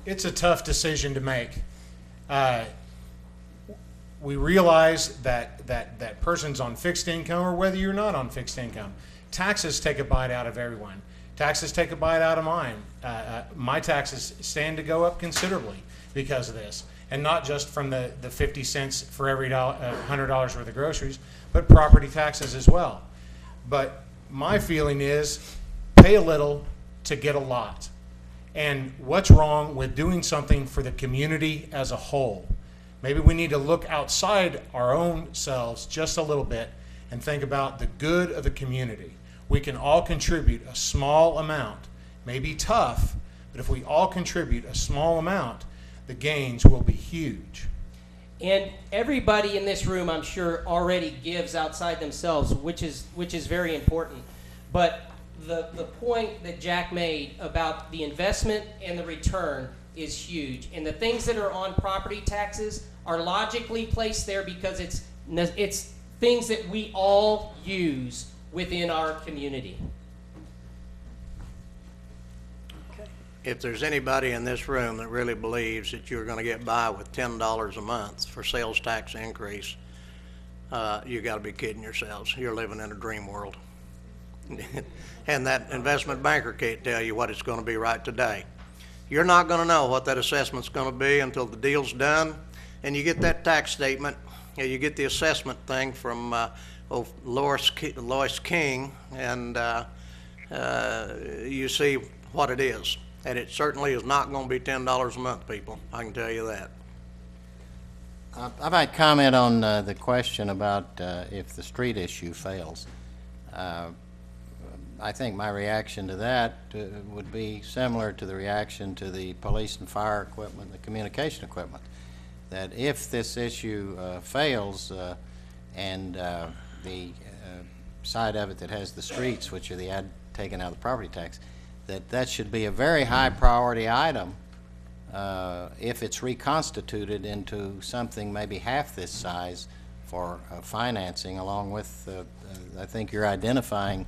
It's a tough decision to make. We realize that persons on fixed income, or whether you're not on fixed income, taxes take a bite out of everyone. Taxes take a bite out of mine. My taxes stand to go up considerably because of this. And not just from the 50 cents for every $100 worth of groceries, but property taxes as well. But my feeling is pay a little to get a lot. And what's wrong with doing something for the community as a whole? Maybe we need to look outside our own selves just a little bit and think about the good of the community. We can all contribute a small amount. May be tough, but if we all contribute a small amount, the gains will be huge. And everybody in this room, I'm sure, already gives outside themselves, which is very important. But the point that Jack made about the investment and the return is huge. And the things that are on property taxes are logically placed there because it's It's things that we all use within our community. If there's anybody in this room that really believes that you're going to get by with $10 a month for sales tax increase, you got to be kidding yourselves. You're living in a dream world. And that investment banker can't tell you what it's going to be right today. You're not going to know what that assessment's going to be until the deal's done, and you get that tax statement, and you get the assessment thing from Lois King, and you see what it is. And it certainly is not going to be $10 a month, people. I can tell you that. I might comment on the question about if the street issue fails. I think my reaction to that would be similar to the reaction to the police and fire equipment, the communication equipment. That if this issue fails and the side of it that has the streets, which are the taken out of the property tax, that should be a very high priority item if it's reconstituted into something maybe half this size for financing, along with, I think you're identifying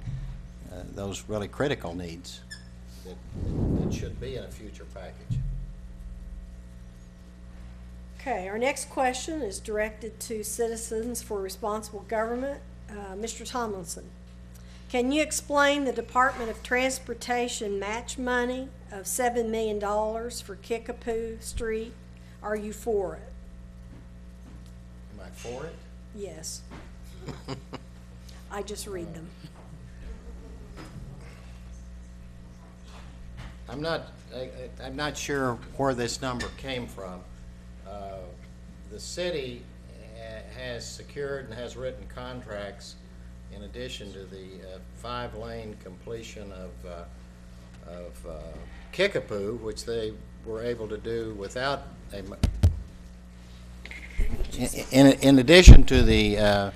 those really critical needs that should be in a future package. Okay, our next question is directed to Citizens for Responsible Government. Mr. Tomlinson, can you explain the Department of Transportation match money of $7 million for Kickapoo Street? Are you for it? Am I for it? Yes. I just read them. I'm not sure where this number came from. The city has secured and has written contracts in addition to the 5-lane completion of Kickapoo, which they were able to do without a. In addition to the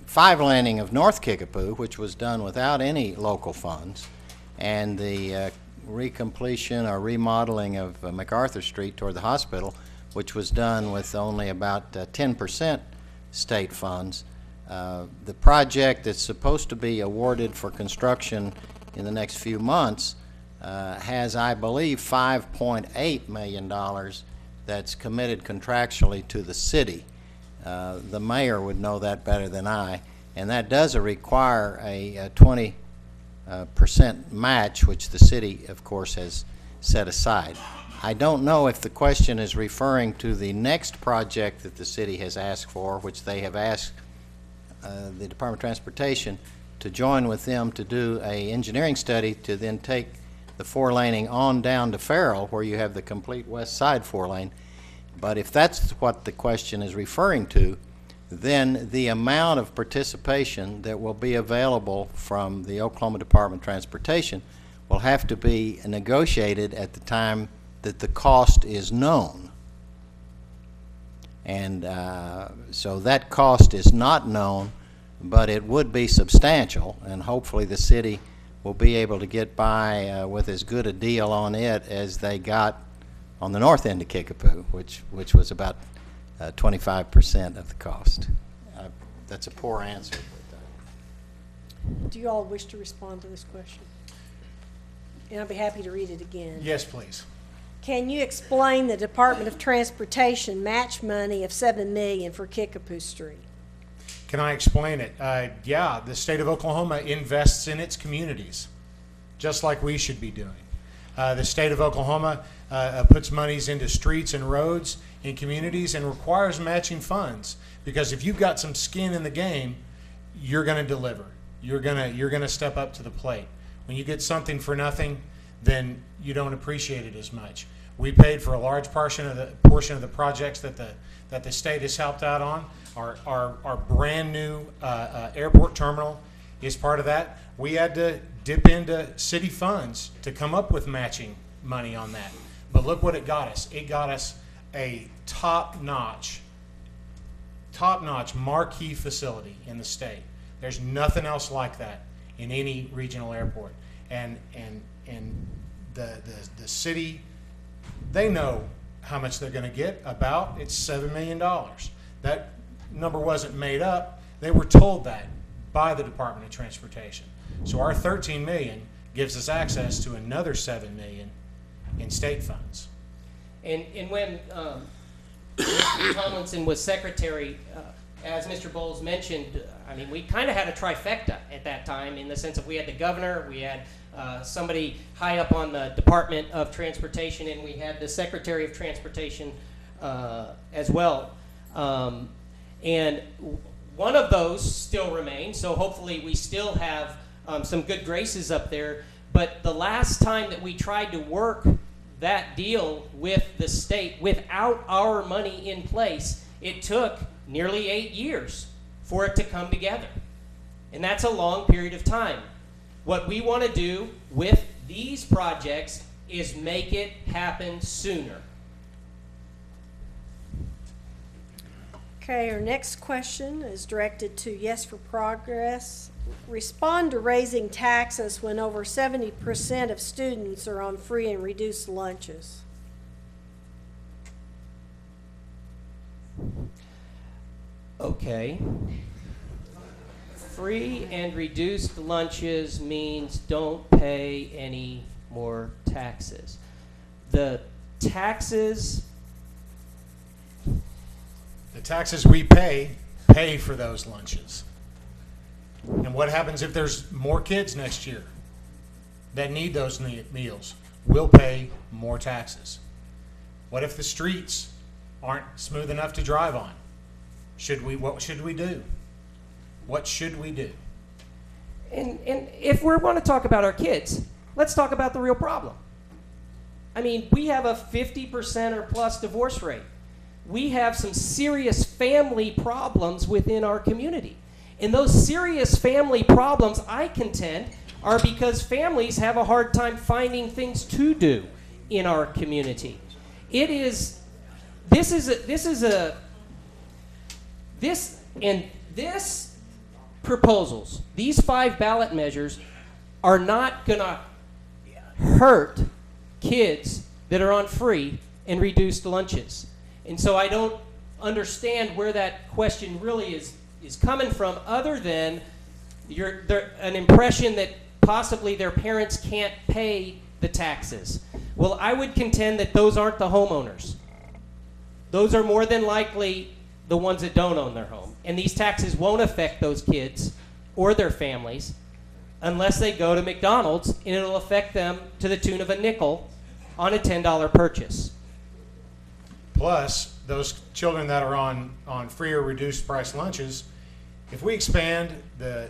5-laning of North Kickapoo, which was done without any local funds, and the recompletion or remodeling of MacArthur Street toward the hospital, which was done with only about 10% state funds. The project that's supposed to be awarded for construction in the next few months has, I believe, $5.8 million that's committed contractually to the city. The mayor would know that better than I, and that does require a 20% match, which the city, of course, has set aside. I don't know if the question is referring to the next project that the city has asked for, which they have asked the Department of Transportation to join with them to do a engineering study to then take the 4-laning on down to Farrell, where you have the complete west side 4-lane. But if that's what the question is referring to, then the amount of participation that will be available from the Oklahoma Department of Transportation will have to be negotiated at the time that the cost is known. And so that cost is not known, but it would be substantial, and hopefully the city will be able to get by with as good a deal on it as they got on the north end of Kickapoo, which was about 25% of the cost. That's a poor answer. But, do you all wish to respond to this question? And I'll be happy to read it again. Yes, please. Can you explain the Department of Transportation match money of $7 million for Kickapoo Street? Can I explain it? Yeah, the state of Oklahoma invests in its communities, just like we should be doing. The state of Oklahoma puts monies into streets and roads in communities and requires matching funds, because if you've got some skin in the game, you're going to deliver. You're going to step up to the plate. When you get something for nothing, then you don't appreciate it as much. We paid for a large portion of the projects that the state has helped out on. Our brand new airport terminal is part of that. We had to dip into city funds to come up with matching money on that. But look what it got us. It got us a top-notch marquee facility in the state. There's nothing else like that in any regional airport. And the city, they know how much they're going to get. It's $7 million. number wasn't made up. They were told that by the Department of Transportation. So our 13 million gives us access to another 7 million in state funds. And when Mr. Tomlinson was secretary, as Mr. Bowles mentioned, I mean, we kind of had a trifecta at that time in the sense of we had the governor, we had somebody high up on the Department of Transportation, and we had the Secretary of Transportation as well. And one of those still remains, so hopefully we still have some good graces up there. But the last time that we tried to work that deal with the state without our money in place, it took nearly 8 years for it to come together. And that's a long period of time. What we want to do with these projects is make it happen sooner. Okay, our next question is directed to Yes for Progress. Respond to raising taxes when over 70% of students are on free and reduced lunches. Okay. Free and reduced lunches means don't pay any more taxes. The taxes we pay for those lunches. And what happens if there's more kids next year that need those meals? We'll pay more taxes. What if the streets aren't smooth enough to drive on? What should we do? What should we do? And if we want to talk about our kids, let's talk about the real problem. I mean, we have a 50% or plus divorce rate. We have some serious family problems within our community. And those serious family problems, I contend, are because families have a hard time finding things to do in our community. This proposals, these 5 ballot measures are not going to hurt kids that are on free and reduced lunches. And so I don't understand where that question really is coming from, other than an impression that possibly their parents can't pay the taxes. Well, I would contend that those aren't the homeowners. Those are more than likely the ones that don't own their home. And these taxes won't affect those kids or their families unless they go to McDonald's, and it'll affect them to the tune of a nickel on a $10 purchase. Plus, those children that are on free or reduced price lunches, if we expand the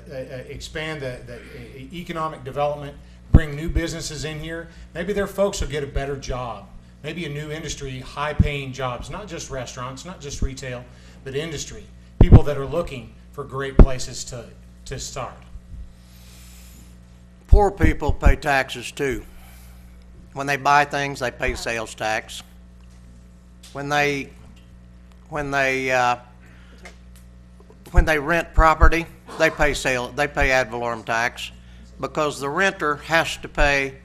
economic development, bring new businesses in here, maybe their folks will get a better job, maybe a new industry, high-paying jobs, not just restaurants, not just retail, but industry, people that are looking for great places to start. Poor people pay taxes too. When they buy things, they pay sales tax. When they rent property, they pay ad valorem tax, because the renter has to pay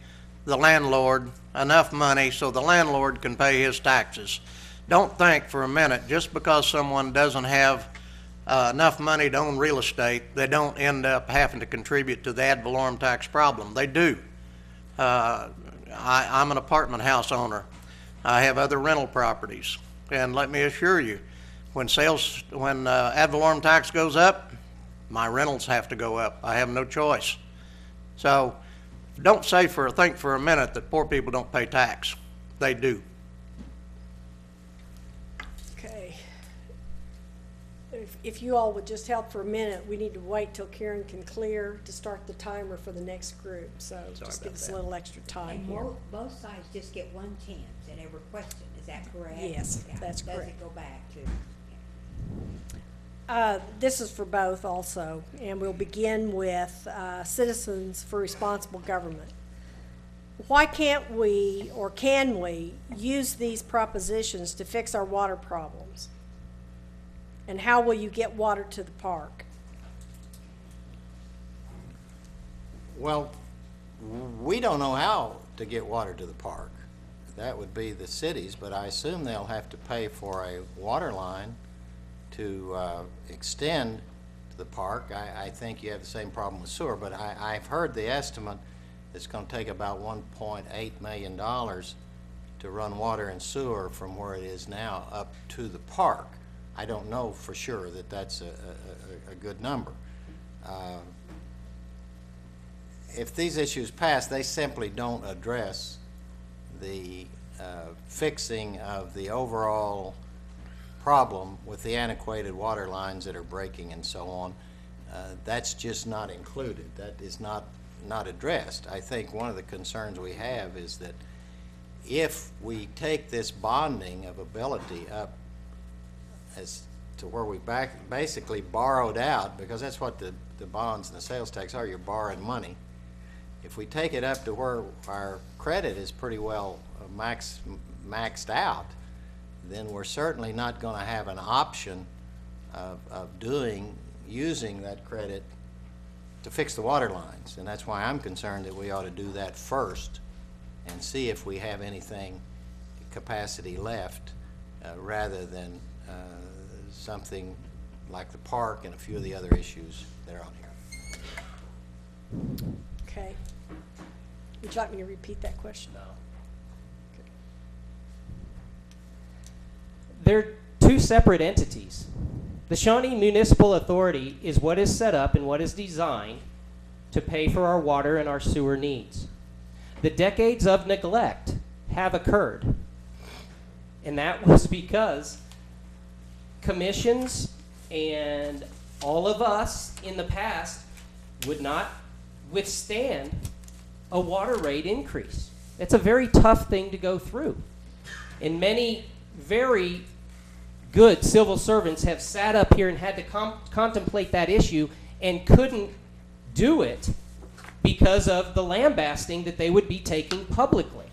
the landlord enough money so the landlord can pay his taxes. Don't think for a minute just because someone doesn't have enough money to own real estate, they don't end up having to contribute to the ad valorem tax problem. They do. I'm an apartment house owner. I have other rental properties, and let me assure you, when ad valorem tax goes up, my rentals have to go up. I have no choice. So don't think for a minute that poor people don't pay tax. They do. Okay. If you all would just help for a minute, we need to wait till Karen can clear to start the timer for the next group. So just give us a little extra time And here. both sides just get 1/10 in every question, is that correct? Yes, Yeah. that's Does correct. it go back to? This is for both also, and we'll begin with Citizens for Responsible Government. Why can't we, or can we, use these propositions to fix our water problems? And how will you get water to the park? Well, we don't know how to get water to the park. That would be the cities, but I assume they'll have to pay for a water line to extend to the park, I think you have the same problem with sewer, but I've heard the estimate it's going to take about $1.8 million to run water and sewer from where it is now up to the park. I don't know for sure that that's a good number. If these issues pass, they simply don't address the fixing of the overall problem with the antiquated water lines that are breaking and so on. That's just not included. That is not addressed. I think one of the concerns we have is that if we take this bonding of ability up as to where we basically borrowed out, because that's what the bonds and the sales tax are, you're borrowing money. If we take it up to where our credit is pretty well maxed out, then we're certainly not going to have an option of using that credit to fix the water lines. And that's why I'm concerned that we ought to do that first and see if we have anything capacity left rather than something like the park and a few of the other issues that are on here. Okay. Would you like me to repeat that question? No. They're two separate entities. The Shawnee Municipal Authority is what is set up and what is designed to pay for our water and our sewer needs. The decades of neglect have occurred, and that was because commissions and all of us in the past would not withstand a water rate increase. It's a very tough thing to go through. And many very good civil servants have sat up here and had to contemplate that issue and couldn't do it because of the lambasting that they would be taking publicly.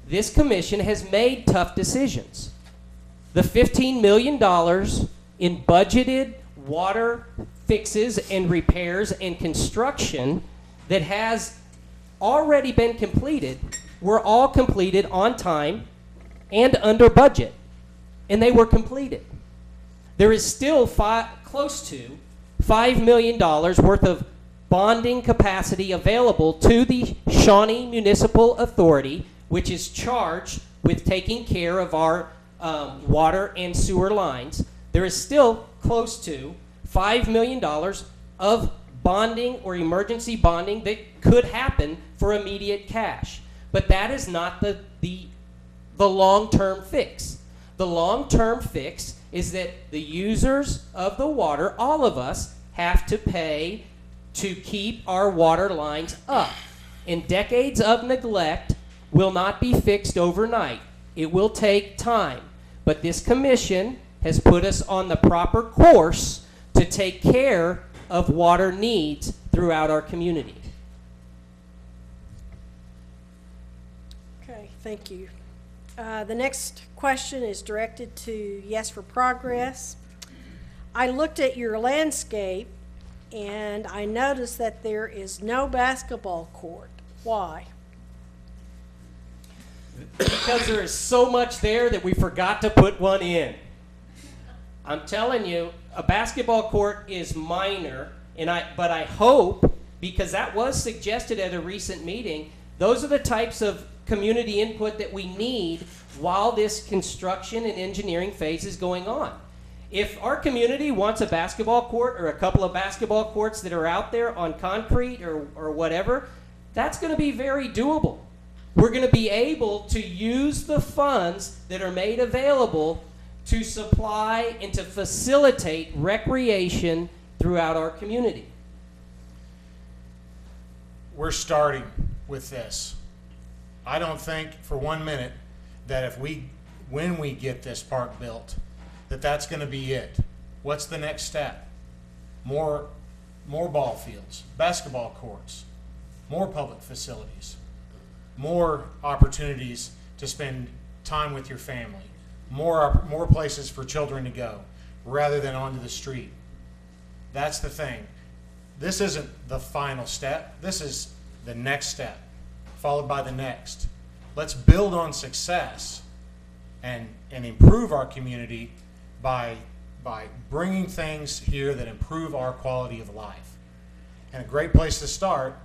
This commission has made tough decisions. The $15 million in budgeted water fixes and repairs and construction that has already been completed were all completed on time and under budget, and they were completed. There is still close to $5 million worth of bonding capacity available to the Shawnee Municipal Authority, which is charged with taking care of our water and sewer lines. There is still close to $5 million of bonding or emergency bonding that could happen for immediate cash. But that is not the long-term fix. The long-term fix is that the users of the water, all of us, have to pay to keep our water lines up. And decades of neglect will not be fixed overnight. It will take time. But this commission has put us on the proper course to take care of water needs throughout our community. Okay, thank you. The next question is directed to Yes for Progress. I looked at your landscape and I noticed that there is no basketball court. Why? Because there is so much there that we forgot to put one in. I'm telling you, a basketball court is minor, but I hope, because that was suggested at a recent meeting, those are the types of community input that we need while this construction and engineering phase is going on. If our community wants a basketball court or a couple of basketball courts that are out there on concrete or whatever, that's going to be very doable. We're going to be able to use the funds that are made available to supply and to facilitate recreation throughout our community. We're starting with this. I don't think for 1 minute that when we get this park built, that's going to be it. What's the next step? More ball fields, basketball courts, more public facilities, more opportunities to spend time with your family, more places for children to go rather than onto the street. That's the thing. This isn't the final step. This is the next step, followed by the next. Let's build on success and improve our community by bringing things here that improve our quality of life. And a great place to start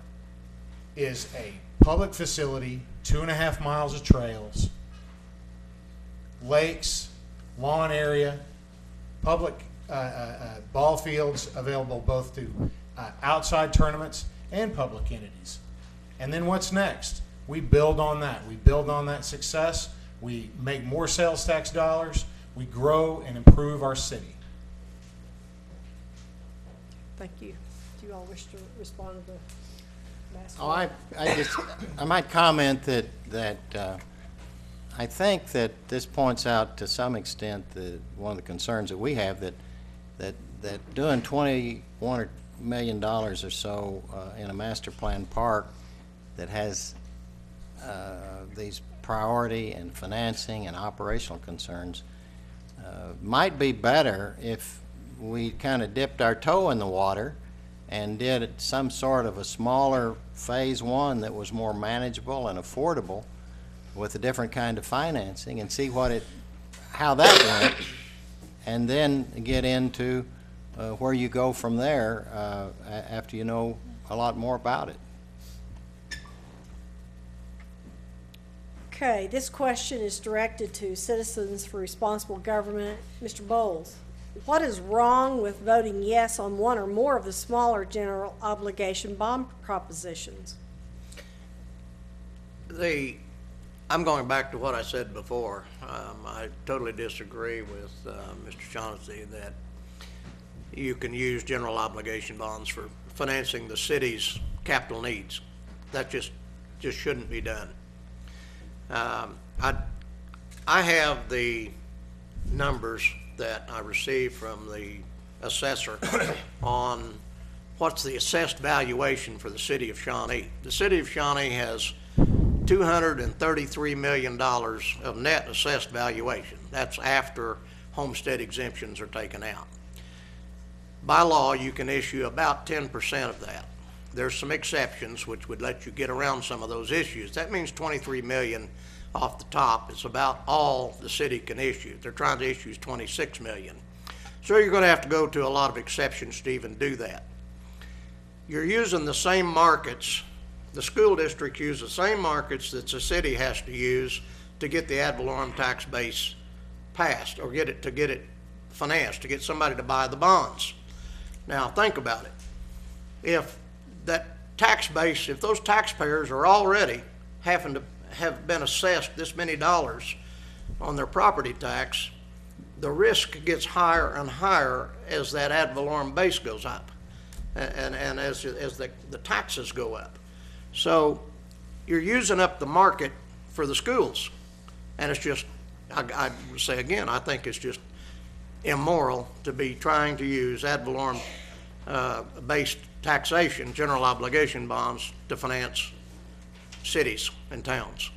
is a public facility, 2.5 miles of trails, lakes, lawn area, public ball fields available both to outside tournaments and public entities. And then what's next? We build on that. We build on that success. We make more sales tax dollars. We grow and improve our city. Thank you. Do you all wish to respond to the last Oh, one? I might comment that I think that this points out to some extent one of the concerns that we have that doing $21 million or so in a master plan park that has these priority and financing and operational concerns might be better if we kind of dipped our toe in the water and did some sort of a smaller phase one that was more manageable and affordable with a different kind of financing and see how that went, and then get into where you go from there after you know a lot more about it. Okay, this question is directed to Citizens for Responsible Government. Mr. Bowles, what is wrong with voting yes on one or more of the smaller general obligation bond propositions? I'm going back to what I said before. I totally disagree with Mr. Shaughnessy that you can use general obligation bonds for financing the city's capital needs. That just shouldn't be done. I have the numbers that I received from the assessor on what's the assessed valuation for the city of Shawnee. The city of Shawnee has $233 million of net assessed valuation. That's after homestead exemptions are taken out. By law, you can issue about 10% of that. There's some exceptions which would let you get around some of those issues. That means $23 million off the top. It's about all the city can issue. They're trying to issue $26 million. So you're going to have to go to a lot of exceptions to even do that. You're using the same markets. The school district uses the same markets that the city has to use to get the ad valorem tax base passed or get it financed, to get somebody to buy the bonds. Now think about it. If that tax base, if those taxpayers are already having to have been assessed this many dollars on their property tax, the risk gets higher and higher as that ad valorem base goes up and as the taxes go up. So you're using up the market for the schools, and it's just, I say again, I think it's just immoral to be trying to use ad valorem based taxation, general obligation bonds, to finance cities and towns.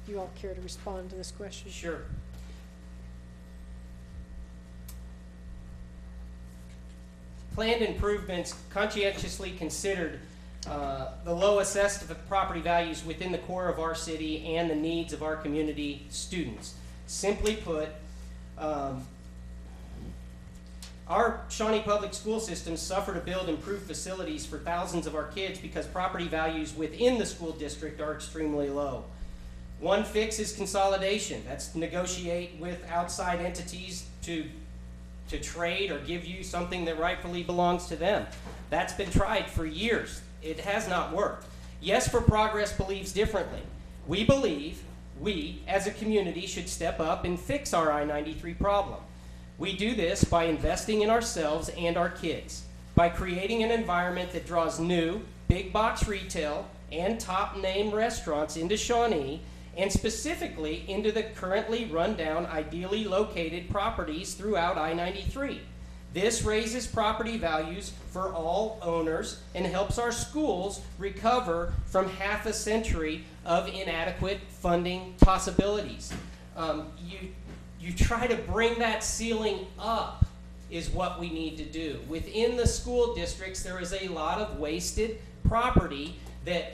You all care to respond to this question? Sure. Planned improvements conscientiously considered the low assessed property values within the core of our city and the needs of our community students. Simply put, our Shawnee public school systems suffer to build improved facilities for thousands of our kids because property values within the school district are extremely low. One fix is consolidation. That's negotiate with outside entities to trade or give you something that rightfully belongs to them. That's been tried for years. It has not worked. Yes for Progress believes differently. We believe we, as a community, should step up and fix our I-93 problem. We do this by investing in ourselves and our kids, by creating an environment that draws new, big box retail and top name restaurants into Shawnee, and specifically into the currently rundown, ideally located properties throughout I-93. This raises property values for all owners and helps our schools recover from half a century of inadequate funding possibilities. You try to bring that ceiling up is what we need to do. Within the school districts, there is a lot of wasted property that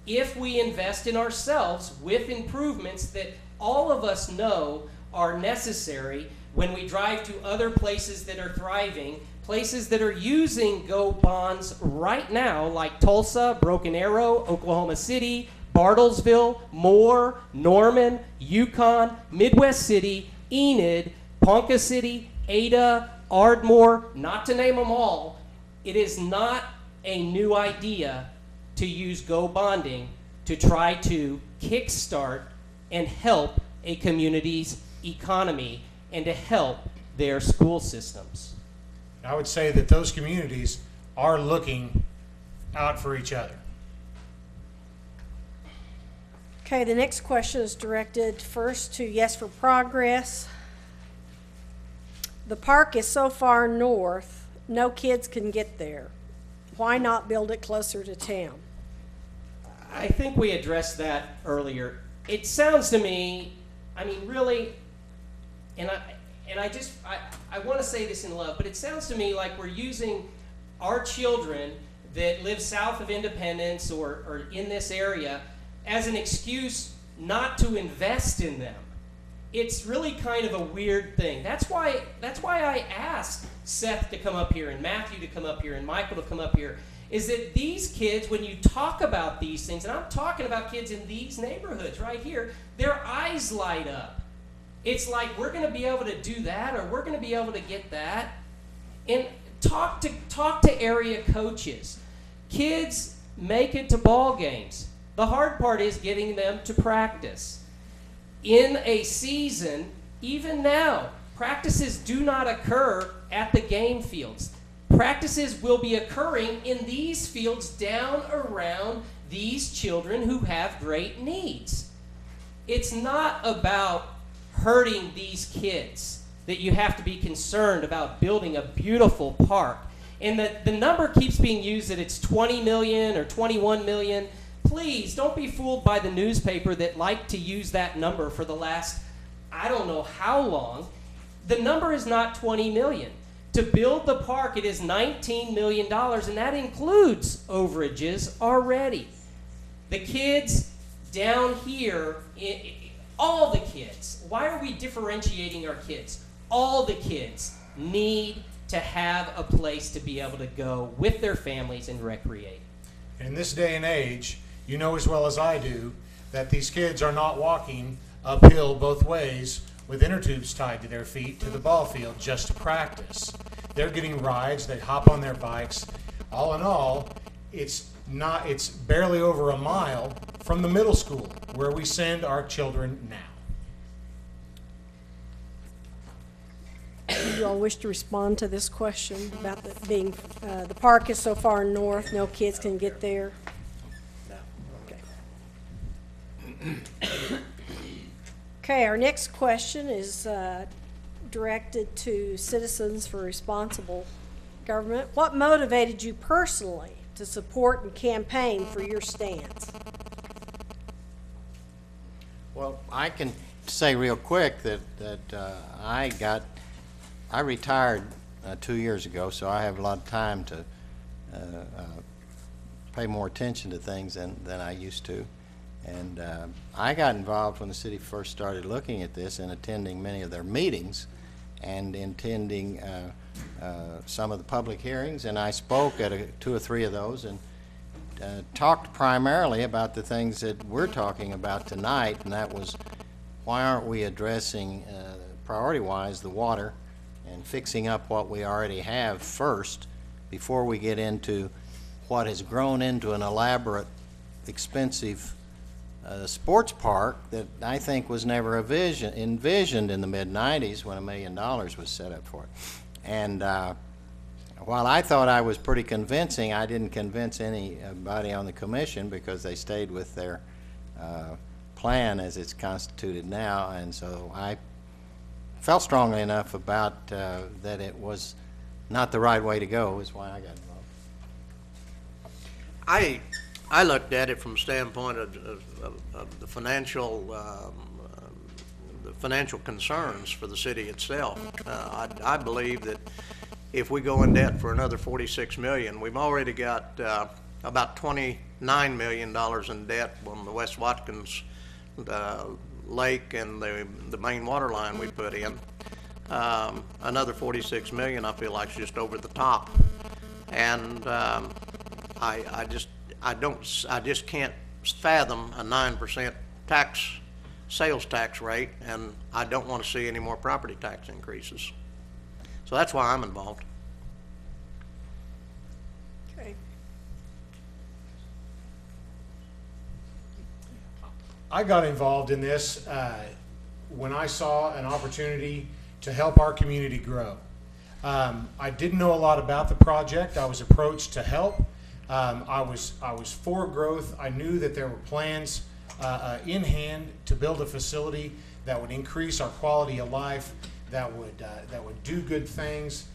if we invest in ourselves with improvements that all of us know are necessary when we drive to other places that are thriving, places that are using GO bonds right now, like Tulsa, Broken Arrow, Oklahoma City, Bartlesville, Moore, Norman, Yukon, Midwest City, Enid, Ponca City, Ada, Ardmore, not to name them all. It is not a new idea to use GO bonding to try to kickstart and help a community's economy and to help their school systems. I would say that those communities are looking out for each other. Okay, the next question is directed first to Yes for Progress. The park is so far north, no kids can get there. Why not build it closer to town? I think we addressed that earlier. It sounds to me, I mean, really, and I want to say this in love, but it sounds to me like we're using our children that live south of Independence or in this area as an excuse not to invest in them. It's really kind of a weird thing. That's why I asked Seth to come up here and Matthew to come up here and Michael to come up here, is that these kids, when you talk about these things, and I'm talking about kids in these neighborhoods right here, their eyes light up. It's like, we're going to be able to do that, or we're going to be able to get that. And talk to area coaches. Kids make it to ball games. The hard part is getting them to practice. In a season, even now, practices do not occur at the game fields. Practices will be occurring in these fields down around these children who have great needs. It's not about hurting these kids that you have to be concerned about building a beautiful park. And the number keeps being used that it's 20 million or 21 million. Please don't be fooled by the newspaper that like to use that number for the last, I don't know how long. The number is not 20 million. To build the park, it is $19 million, and that includes overages already. The kids down here, all the kids, why are we differentiating our kids? All the kids need to have a place to be able to go with their families and recreate. In this day and age, you know as well as I do that these kids are not walking uphill both ways with inner tubes tied to their feet to the ball field just to practice. They're getting rides, they hop on their bikes. All in all, it's barely over a mile from the middle school where we send our children now. Do you all wish to respond to this question about the park is so far north, no kids can get there? Okay, our next question is directed to Citizens for Responsible Government. What motivated you personally to support and campaign for your stance? Well, I can say real quick that I retired 2 years ago, so I have a lot of time to pay more attention to things than I used to. And I got involved when the city first started looking at this and attending many of their meetings and attending some of the public hearings. And I spoke at 2 or 3 of those and talked primarily about the things that we're talking about tonight, and that was, why aren't we addressing priority-wise the water and fixing up what we already have first before we get into what has grown into an elaborate, expensive sports park that I think was never envisioned in the mid-90s when $1 million was set up for it. And while I thought I was pretty convincing, I didn't convince anybody on the commission because they stayed with their plan as it's constituted now. And so I felt strongly enough about that it was not the right way to go, is why I got involved. I looked at it from the standpoint of the financial concerns for the city itself. I believe that if we go in debt for another $46 million, we've already got about $29 million in debt on the West Watkins lake and the main water line we put in. Another 46 million, I feel like, is just over the top. And I just can't fathom a 9% sales tax rate, and I don't want to see any more property tax increases. So that's why I'm involved. Okay. I got involved in this when I saw an opportunity to help our community grow. I didn't know a lot about the project. I was approached to help. I was for growth. I knew that there were plans in hand to build a facility that would increase our quality of life, that would do good things,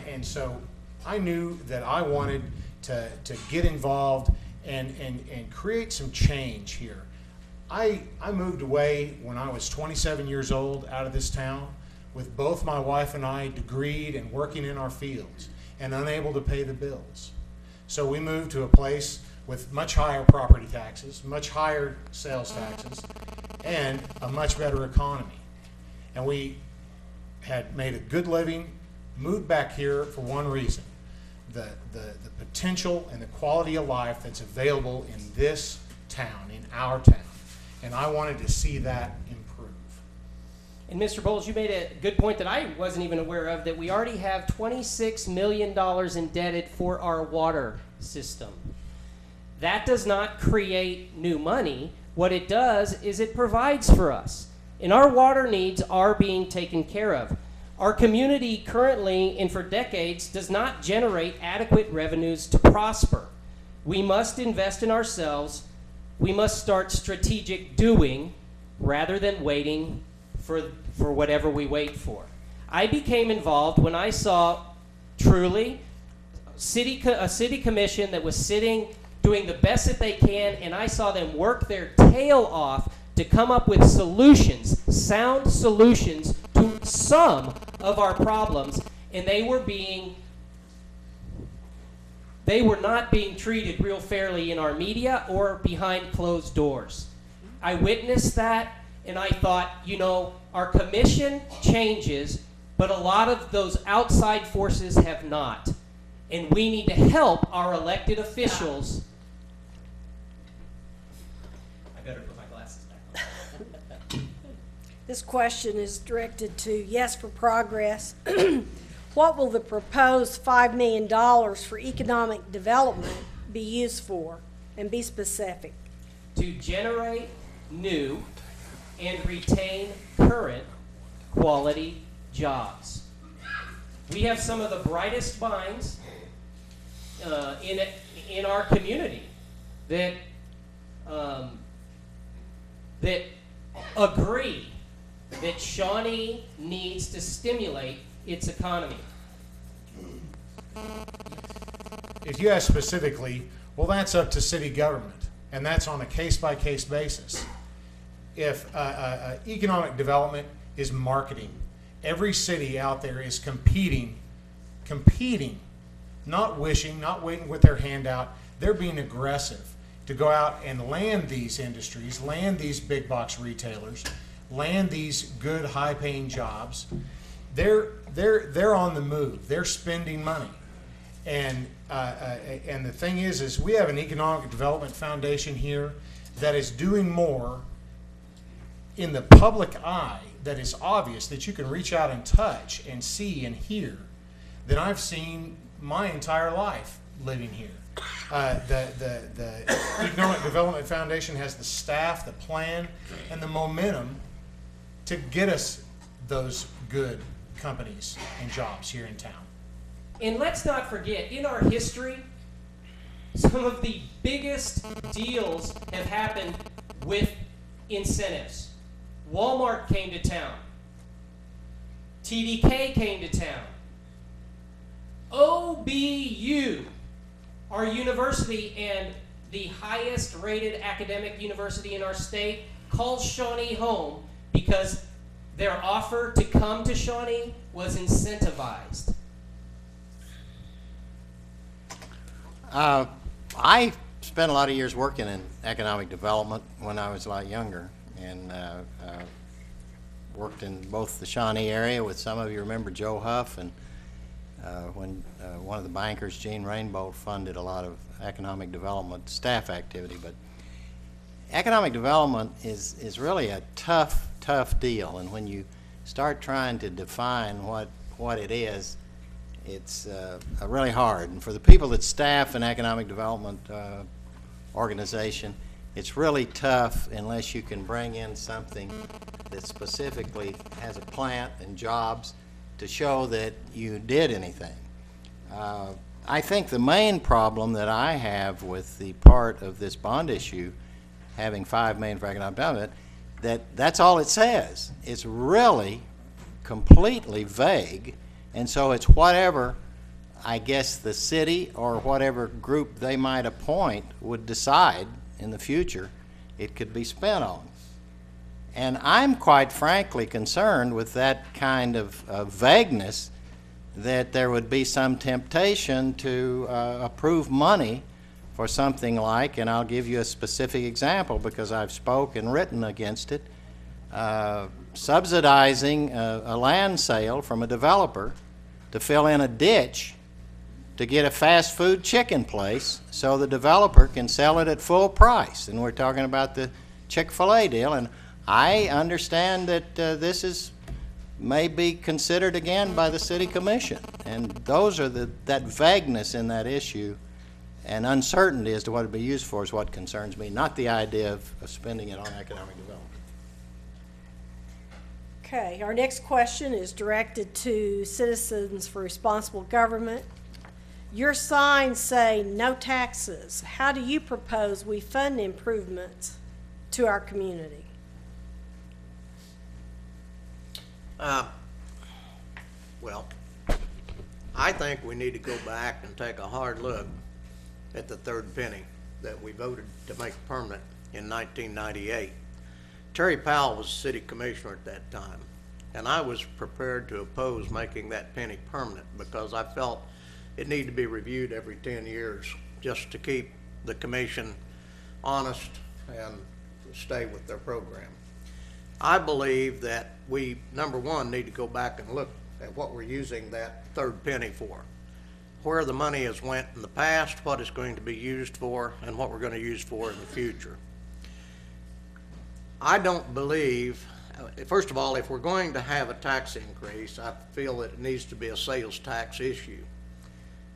and so I knew that I wanted to get involved and create some change here. I moved away when I was 27 years old out of this town, with both my wife and I degreed and working in our fields and unable to pay the bills. So we moved to a place with much higher property taxes, much higher sales taxes, and a much better economy. And we had made a good living, moved back here for one reason: the potential and the quality of life that's available in this town, in our town. And I wanted to see that improve. And Mr. Bowles, you made a good point that I wasn't even aware of, that we already have $26 million indebted for our water system. That does not create new money. What it does is it provides for us. And our water needs are being taken care of. Our community currently, and for decades, does not generate adequate revenues to prosper. We must invest in ourselves. We must start strategic doing rather than waiting for whatever we wait for. I became involved when I saw truly a city commission that was sitting doing the best that they can, and I saw them work their tail off to come up with solutions, sound solutions to some of our problems, and they were not being treated real fairly in our media or behind closed doors. I witnessed that, and I thought, you know, our commission changes, but a lot of those outside forces have not. And we need to help our elected officials. I better put my glasses back on. This question is directed to Yes for Progress. What will the proposed $5 million for economic development be used for? And be specific. To generate new and retain current quality jobs. We have some of the brightest minds in our community that agree that Shawnee needs to stimulate its economy. If you ask specifically, well, that's up to city government, and that's on a case-by-case basis. If economic development is marketing, every city out there is competing, not wishing, not waiting with their hand out. They're being aggressive to go out and land these industries, land these big box retailers, land these good high-paying jobs. They're on the move. They're spending money, and the thing is we have an economic development foundation here that is doing more in the public eye, that is obvious, that you can reach out and touch and see and hear, than I've seen my entire life living here. The Economic Development Foundation has the staff, the plan, and the momentum to get us those good companies and jobs here in town. And let's not forget, in our history, some of the biggest deals have happened with incentives. Walmart came to town. TDK came to town. OBU, our university and the highest rated academic university in our state, calls Shawnee home because their offer to come to Shawnee was incentivized. I spent a lot of years working in economic development when I was a lot younger, and worked in both the Shawnee area with some of you remember Joe Huff, and when one of the bankers, Gene Rainbow, funded a lot of economic development staff activity. But economic development is really a tough deal, and when you start trying to define what it is, it's really hard. And for the people that staff an economic development organization, it's really tough unless you can bring in something that specifically has a plant and jobs to show that you did anything. I think the main problem that I have with the part of this bond issue, having $5 million for economic development, that's all it says. It's really completely vague, and so it's whatever I guess the city or whatever group they might appoint would decide in the future it could be spent on. And I'm quite frankly concerned with that kind of vagueness, that there would be some temptation to approve money for something like, and I'll give you a specific example because I've spoken and written against it, subsidizing a land sale from a developer to fill in a ditch to get a fast food chicken place so the developer can sell it at full price. And we're talking about the Chick-fil-A deal, and I understand that this is may be considered again by the city commission, and those are that vagueness in that issue and uncertainty as to what it would be used for is what concerns me, not the idea of spending it on economic development. Okay, our next question is directed to Citizens for Responsible Government. Your signs say no taxes. How do you propose we fund improvements to our community? Well, I think we need to go back and take a hard look at the third penny that we voted to make permanent in 1998. Terry Powell was city commissioner at that time, and I was prepared to oppose making that penny permanent because I felt it needed to be reviewed every 10 years just to keep the commission honest and stay with their program. I believe that we, number one, need to go back and look at what we're using that third penny for, where the money has went in the past, what it's going to be used for, and what we're going to use for in the future. I don't believe, first of all, if we're going to have a tax increase, I feel that it needs to be a sales tax issue.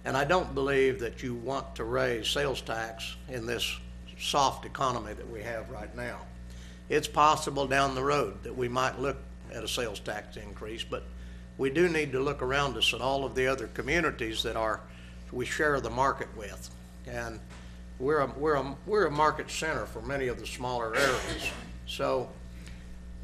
And I don't believe that you want to raise sales tax in this soft economy that we have right now. It's possible down the road that we might look at a sales tax increase, but we do need to look around us at all of the other communities that we share the market with. And we're a market center for many of the smaller areas. So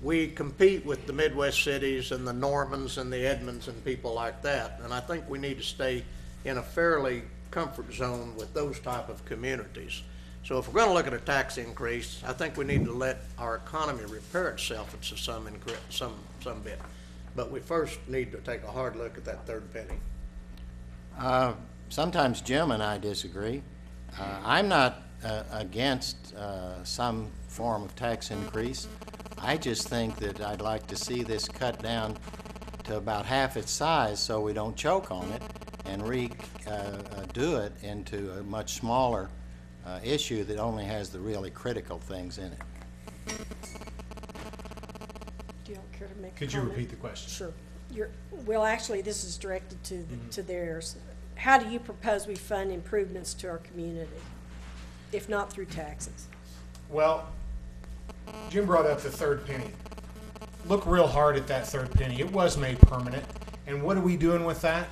we compete with the Midwest cities and the Normans and the Edmonds and people like that. And I think we need to stay in a fairly comfort zone with those type of communities. So if we're going to look at a tax increase, I think we need to let our economy repair itself to some bit. But we first need to take a hard look at that third penny. Sometimes Jim and I disagree. I'm not against some form of tax increase. I just think that I'd like to see this cut down to about half its size so we don't choke on it and do it into a much smaller issue that only has the really critical things in it. Do you care to make a Could you comment? repeat the question? Sure. Well, actually, this is directed to theirs. How do you propose we fund improvements to our community, if not through taxes? Well, Jim brought up the third penny. Look real hard at that third penny. It was made permanent. And what are we doing with that?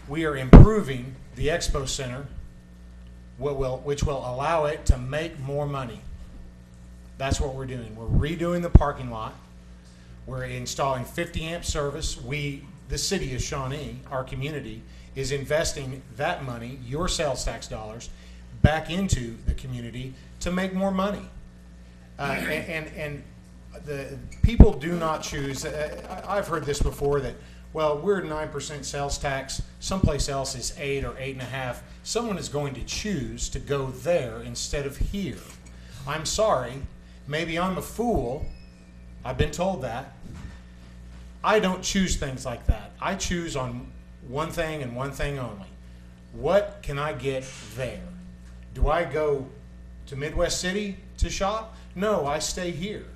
We are improving the Expo Center, which will allow it to make more money. That's what we're doing. We're redoing the parking lot. We're installing 50 amp service. The city of Shawnee, our community, is investing that money, your sales tax dollars, back into the community to make more money. And the people do not choose. I've heard this before that, well, we're at 9% sales tax. Someplace else is 8 or 8.5. Someone is going to choose to go there instead of here. I'm sorry. Maybe I'm a fool. I've been told that. I don't choose things like that. I choose on one thing and one thing only. What can I get there? Do I go to Midwest City to shop? No, I stay here.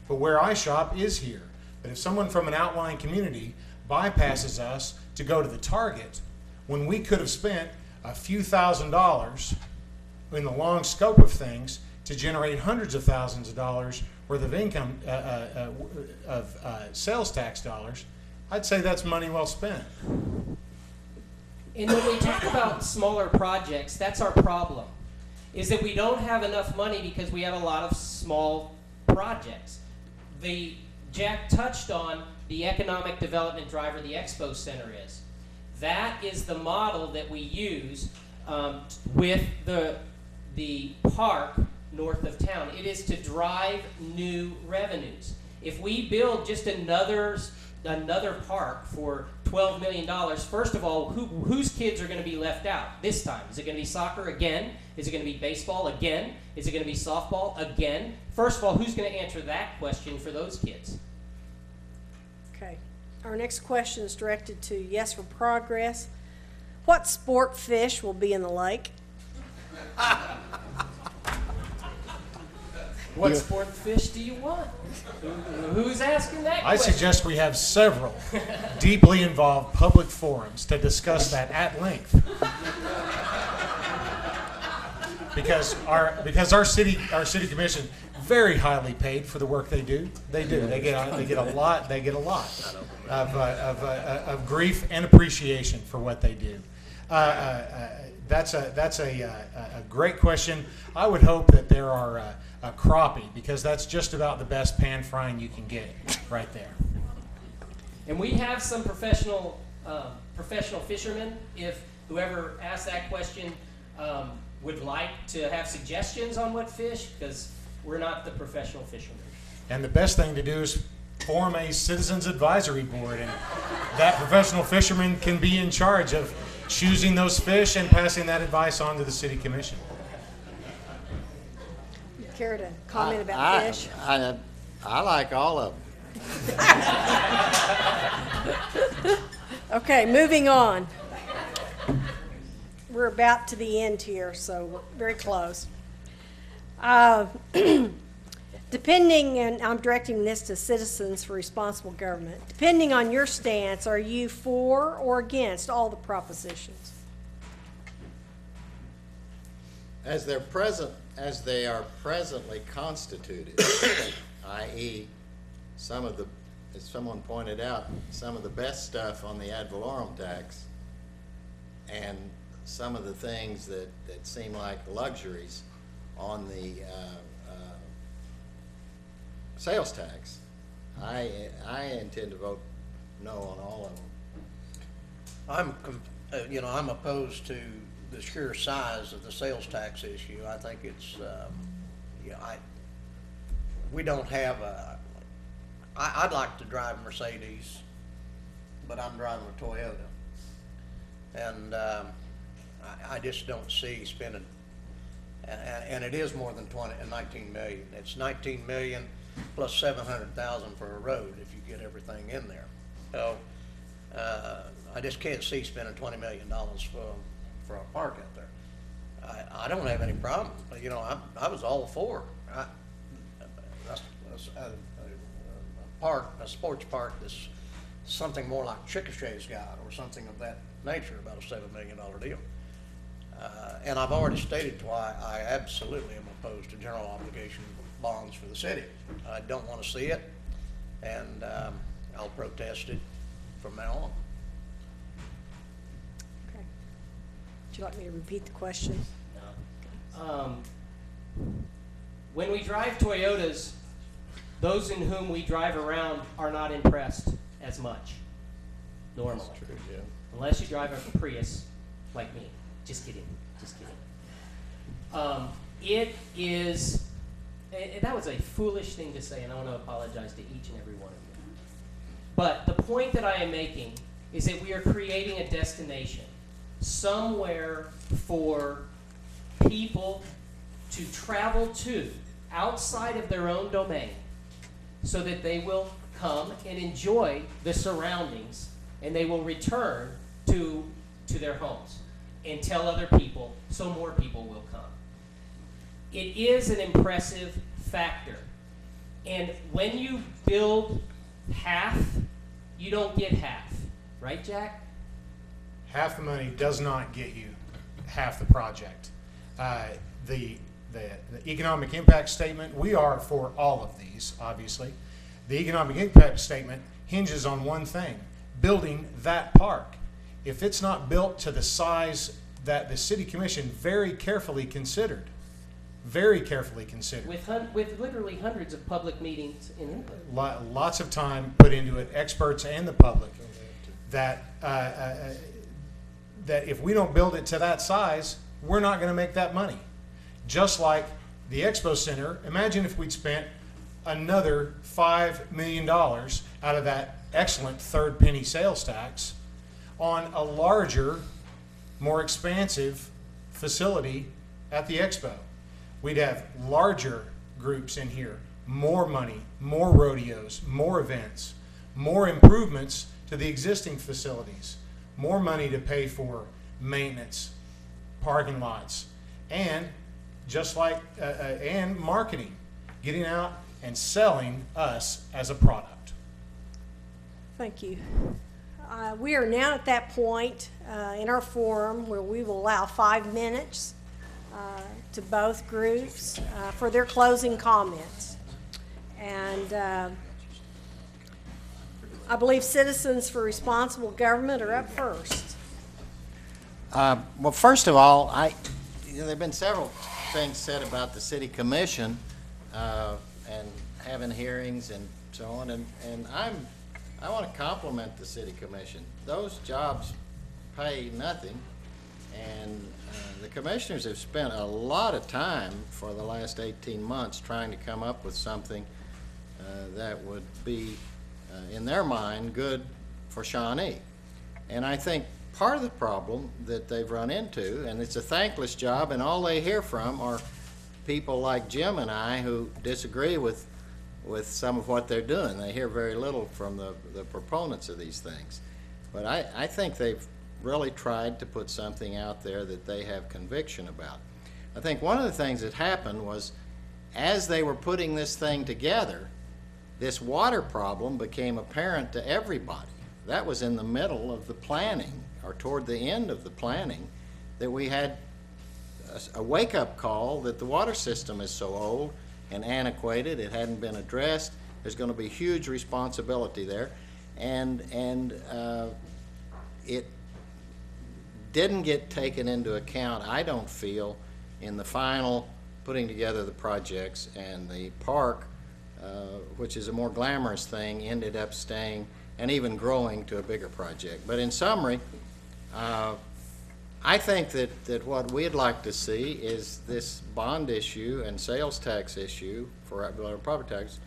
But where I shop is here. But if someone from an outlying community bypasses us to go to the Target, when we could have spent a few $1,000s in the long scope of things to generate hundreds of thousands of dollars worth of income, sales tax dollars, I'd say that's money well spent. And when we talk about smaller projects, that's our problem, is that we don't have enough money because we have a lot of small projects. Jack touched on the economic development driver the Expo Center is. That is the model that we use with the park north of town. It is to drive new revenues. If we build just another park for $12 million, first of all, whose kids are going to be left out this time? Is it going to be soccer again? Is it going to be baseball again? Is it going to be softball again? First of all, who's going to answer that question for those kids? Okay. Our next question is directed to Yes for Progress. What sport fish will be in the lake? What sport fish do you want? Who's asking that I question? suggest we have several deeply involved public forums to discuss that at length. Because our city commission very highly paid for the work they do. They do. They get a lot of grief and appreciation for what they do. That's a great question. I would hope that there are a crappie, because that's just about the best pan frying you can get right there. And we have some professional fishermen. If whoever asked that question would like to have suggestions on what fish, because we're not the professional fishermen. And the best thing to do is form a citizens advisory board, and that professional fisherman can be in charge of choosing those fish and passing that advice on to the city commission. You care to comment about fish? I like all of them. Okay, moving on. We're about to the end here, so we're very close. Depending, and I'm directing this to Citizens for Responsible Government, depending on your stance, are you for or against all the propositions? As they are presently constituted, i.e., some of the, as someone pointed out, some of the best stuff on the ad valorem tax, and some of the things that seem like luxuries on the sales tax, I intend to vote no on all of them. I'm opposed to the sheer size of the sales tax issue. I think it's, we don't have I'd like to drive a Mercedes, but I'm driving a Toyota. And I just don't see spending, and it is more than 19 million. It's 19 million plus 700,000 for a road if you get everything in there. So I just can't see spending $20 million for a park out there. I don't have any problem. I was all for a sports park that's something more like Chickasha's got, or something of that nature, about a $7 million deal. And I've already stated why I absolutely am opposed to general obligation bonds for the city. I don't want to see it, and I'll protest it from now on. Okay. Would you like me to repeat the question? No. When we drive Toyotas, those in whom we drive around are not impressed as much, normally. That's true, yeah. Unless you drive a Prius like me. Just kidding. Just kidding. It is, that was a foolish thing to say, and I want to apologize to each and every one of you. But the point that I am making is that we are creating a destination somewhere for people to travel to outside of their own domain so that they will come and enjoy the surroundings, and they will return to their homes and tell other people, so more people will come. It is an impressive factor. And when you build half, you don't get half. Right, Jack? Half the money does not get you half the project. The economic impact statement, we are for all of these, obviously. The economic impact statement hinges on one thing: building that park. If it's not built to the size that the City Commission very carefully considered, with literally hundreds of public meetings and input. Lots of time put into it, experts and the public, that if we don't build it to that size, we're not going to make that money. Just like the Expo Center, imagine if we'd spent another $5 million out of that excellent third penny sales tax on a larger, more expansive facility at the Expo. We'd have larger groups in here, more money, more rodeos, more events, more improvements to the existing facilities, more money to pay for maintenance, parking lots, and just like and marketing, getting out and selling us as a product. Thank you. We are now at that point in our forum where we will allow 5 minutes to both groups for their closing comments. And I believe Citizens for Responsible Government are up first. Well, first of all, there have been several things said about the City Commission and having hearings and so on, and I want to compliment the City Commission. Those jobs pay nothing, and the commissioners have spent a lot of time for the last 18 months trying to come up with something that would be, in their mind, good for Shawnee. And I think part of the problem that they've run into, and it's a thankless job, and all they hear from are people like Jim and I who disagree with some of what they're doing. They hear very little from the proponents of these things. But I think they've really tried to put something out there that they have conviction about. I think one of the things that happened was, as they were putting this thing together, this water problem became apparent to everybody. That was in the middle of the planning, or toward the end of the planning, that we had a wake-up call that the water system is so old and antiquated, it hadn't been addressed. There's going to be huge responsibility there, and it didn't get taken into account, I don't feel, in the final putting together the projects. And the park, which is a more glamorous thing, ended up staying and even growing to a bigger project. But in summary, I think that what we'd like to see is this bond issue and sales tax issue for property tax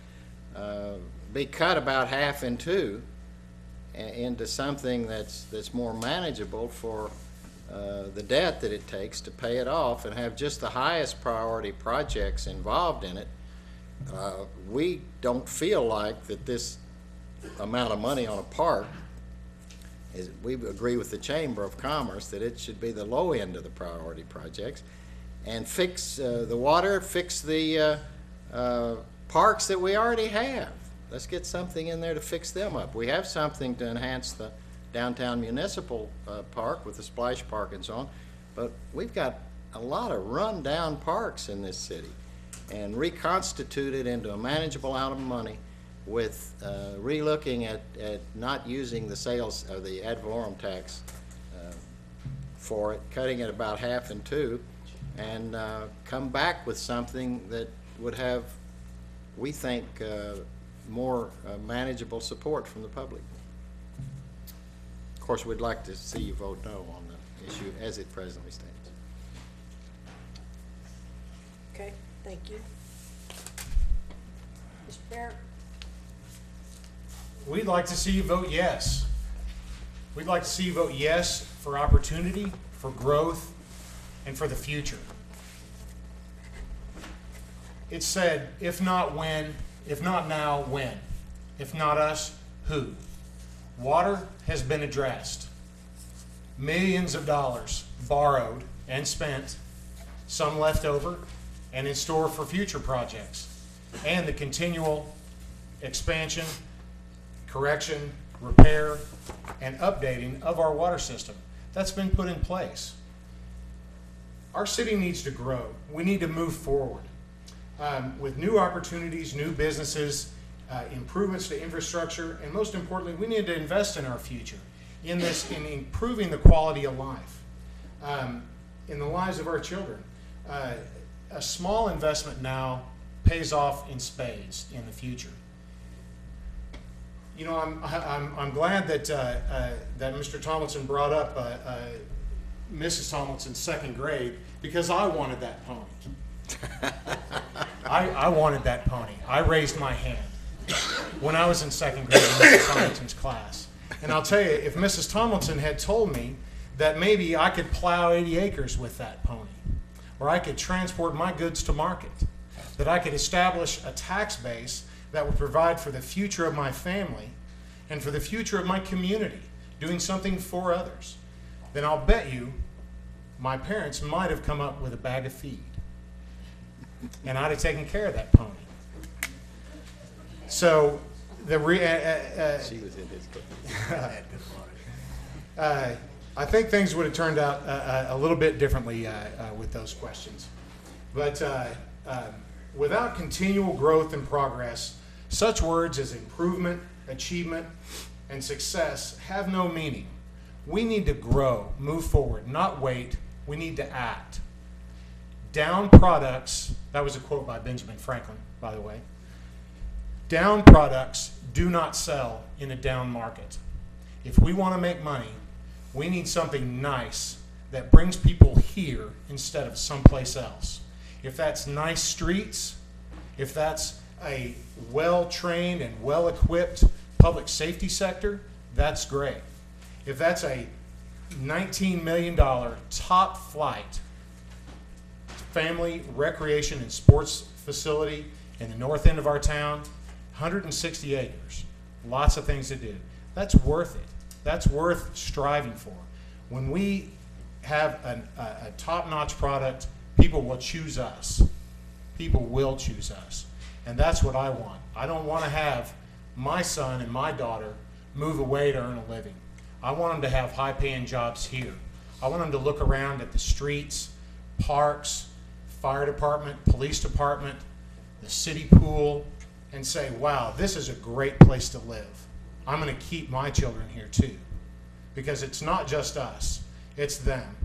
be cut about half in two into something that's more manageable for the debt that it takes to pay it off, and have just the highest priority projects involved in it. We don't feel like that this amount of money on a park we agree with the Chamber of Commerce that it should be the low end of the priority projects, and fix the water, fix the parks that we already have. Let's get something in there to fix them up. We have something to enhance the downtown municipal park with the splash park and so on, but we've got a lot of run-down parks in this city, and reconstitute it into a manageable amount of money with re-looking at not using the sales or the ad valorem tax for it, cutting it about half in two, and come back with something that would have, we think, more manageable support from the public. Of course, we'd like to see you vote no on the issue as it presently stands. Okay, thank you. Mr. Barrett? We'd like to see you vote yes. We'd like to see you vote yes for opportunity, for growth, and for the future. It said, if not when, if not now, when? If not us, who? Water has been addressed. Millions of dollars borrowed and spent, some left over and in store for future projects, and the continual expansion, correction, repair, and updating of our water system. That's been put in place. Our city needs to grow. We need to move forward with new opportunities, new businesses, improvements to infrastructure, and most importantly, we need to invest in our future, in improving the quality of life, in the lives of our children. A small investment now pays off in spades in the future. You know, I'm glad that that Mr. Tomlinson brought up Mrs. Tomlinson's second grade, because I wanted that pony. I wanted that pony. I raised my hand when I was in second grade in Mrs. Tomlinson's class. And I'll tell you, if Mrs. Tomlinson had told me that maybe I could plow 80 acres with that pony, or I could transport my goods to market, that I could establish a tax base that would provide for the future of my family and for the future of my community, doing something for others, then I'll bet you my parents might have come up with a bag of feed. And I'd have taken care of that pony. So the she was in his I think things would have turned out a little bit differently with those questions. But without continual growth and progress, such words as improvement, achievement, and success have no meaning. We need to grow, move forward, not wait. We need to act. Down products, that was a quote by Benjamin Franklin, by the way. Down products do not sell in a down market. If we want to make money, we need something nice that brings people here instead of someplace else. If that's nice streets, if that's a well-trained and well-equipped public safety sector, that's great. If that's a $19 million top flight family recreation and sports facility in the north end of our town, 160 acres, lots of things to do, that's worth it. That's worth striving for. When we have a top-notch product, people will choose us. People will choose us. And that's what I want. I don't want to have my son and my daughter move away to earn a living. I want them to have high-paying jobs here. I want them to look around at the streets, parks, fire department, police department, the city pool, and say, wow, this is a great place to live. I'm going to keep my children here too. Because it's not just us, it's them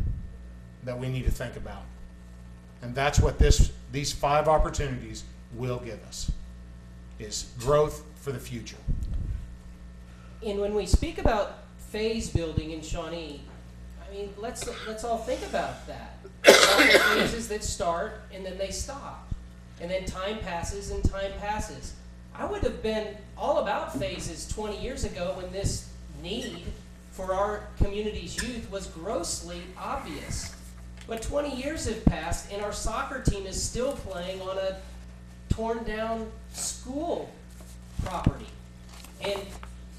that we need to think about. And that's what these 5 opportunities will give us, is growth for the future. And when we speak about phase building in Shawnee, I mean, let's all think about that. About the phases that start and then they stop. And then time passes and time passes. I would have been all about phases 20 years ago when this need for our community's youth was grossly obvious. But 20 years have passed and our soccer team is still playing on a torn down school property. And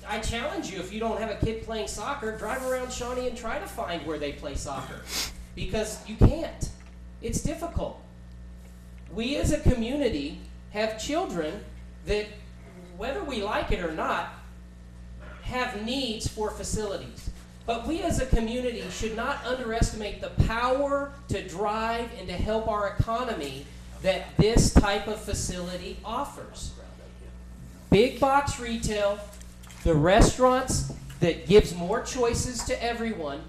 I challenge you, if you don't have a kid playing soccer, drive around Shawnee and try to find where they play soccer. Because you can't. It's difficult. We as a community have children that, whether we like it or not, have needs for facilities. But we as a community should not underestimate the power to drive and to help our economy that this type of facility offers. Big box retail, the restaurants that gives more choices to everyone,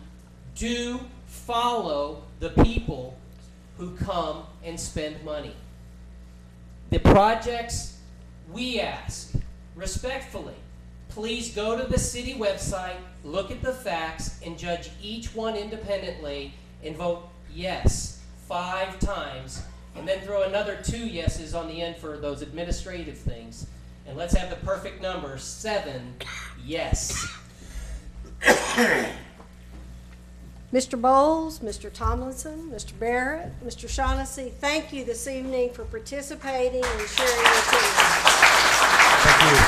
do follow the people who come and spend money. The projects, we ask, respectfully, please go to the city website, look at the facts, and judge each one independently, and vote yes 5 times, and then throw another 2 yeses on the end for those administrative things. And let's have the perfect number, 7 yes. Mr. Bowles, Mr. Tomlinson, Mr. Barrett, Mr. Shaughnessy, thank you this evening for participating and sharing your opinions. Thank you.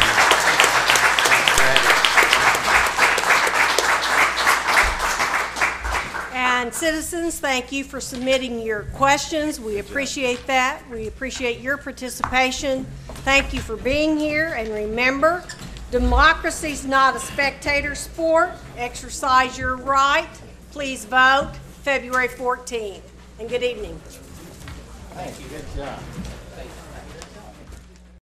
And citizens, thank you for submitting your questions. We appreciate that. We appreciate your participation. Thank you for being here. And remember, democracy's not a spectator sport. Exercise your right. Please vote February 14th. And good evening. Thank you, good job.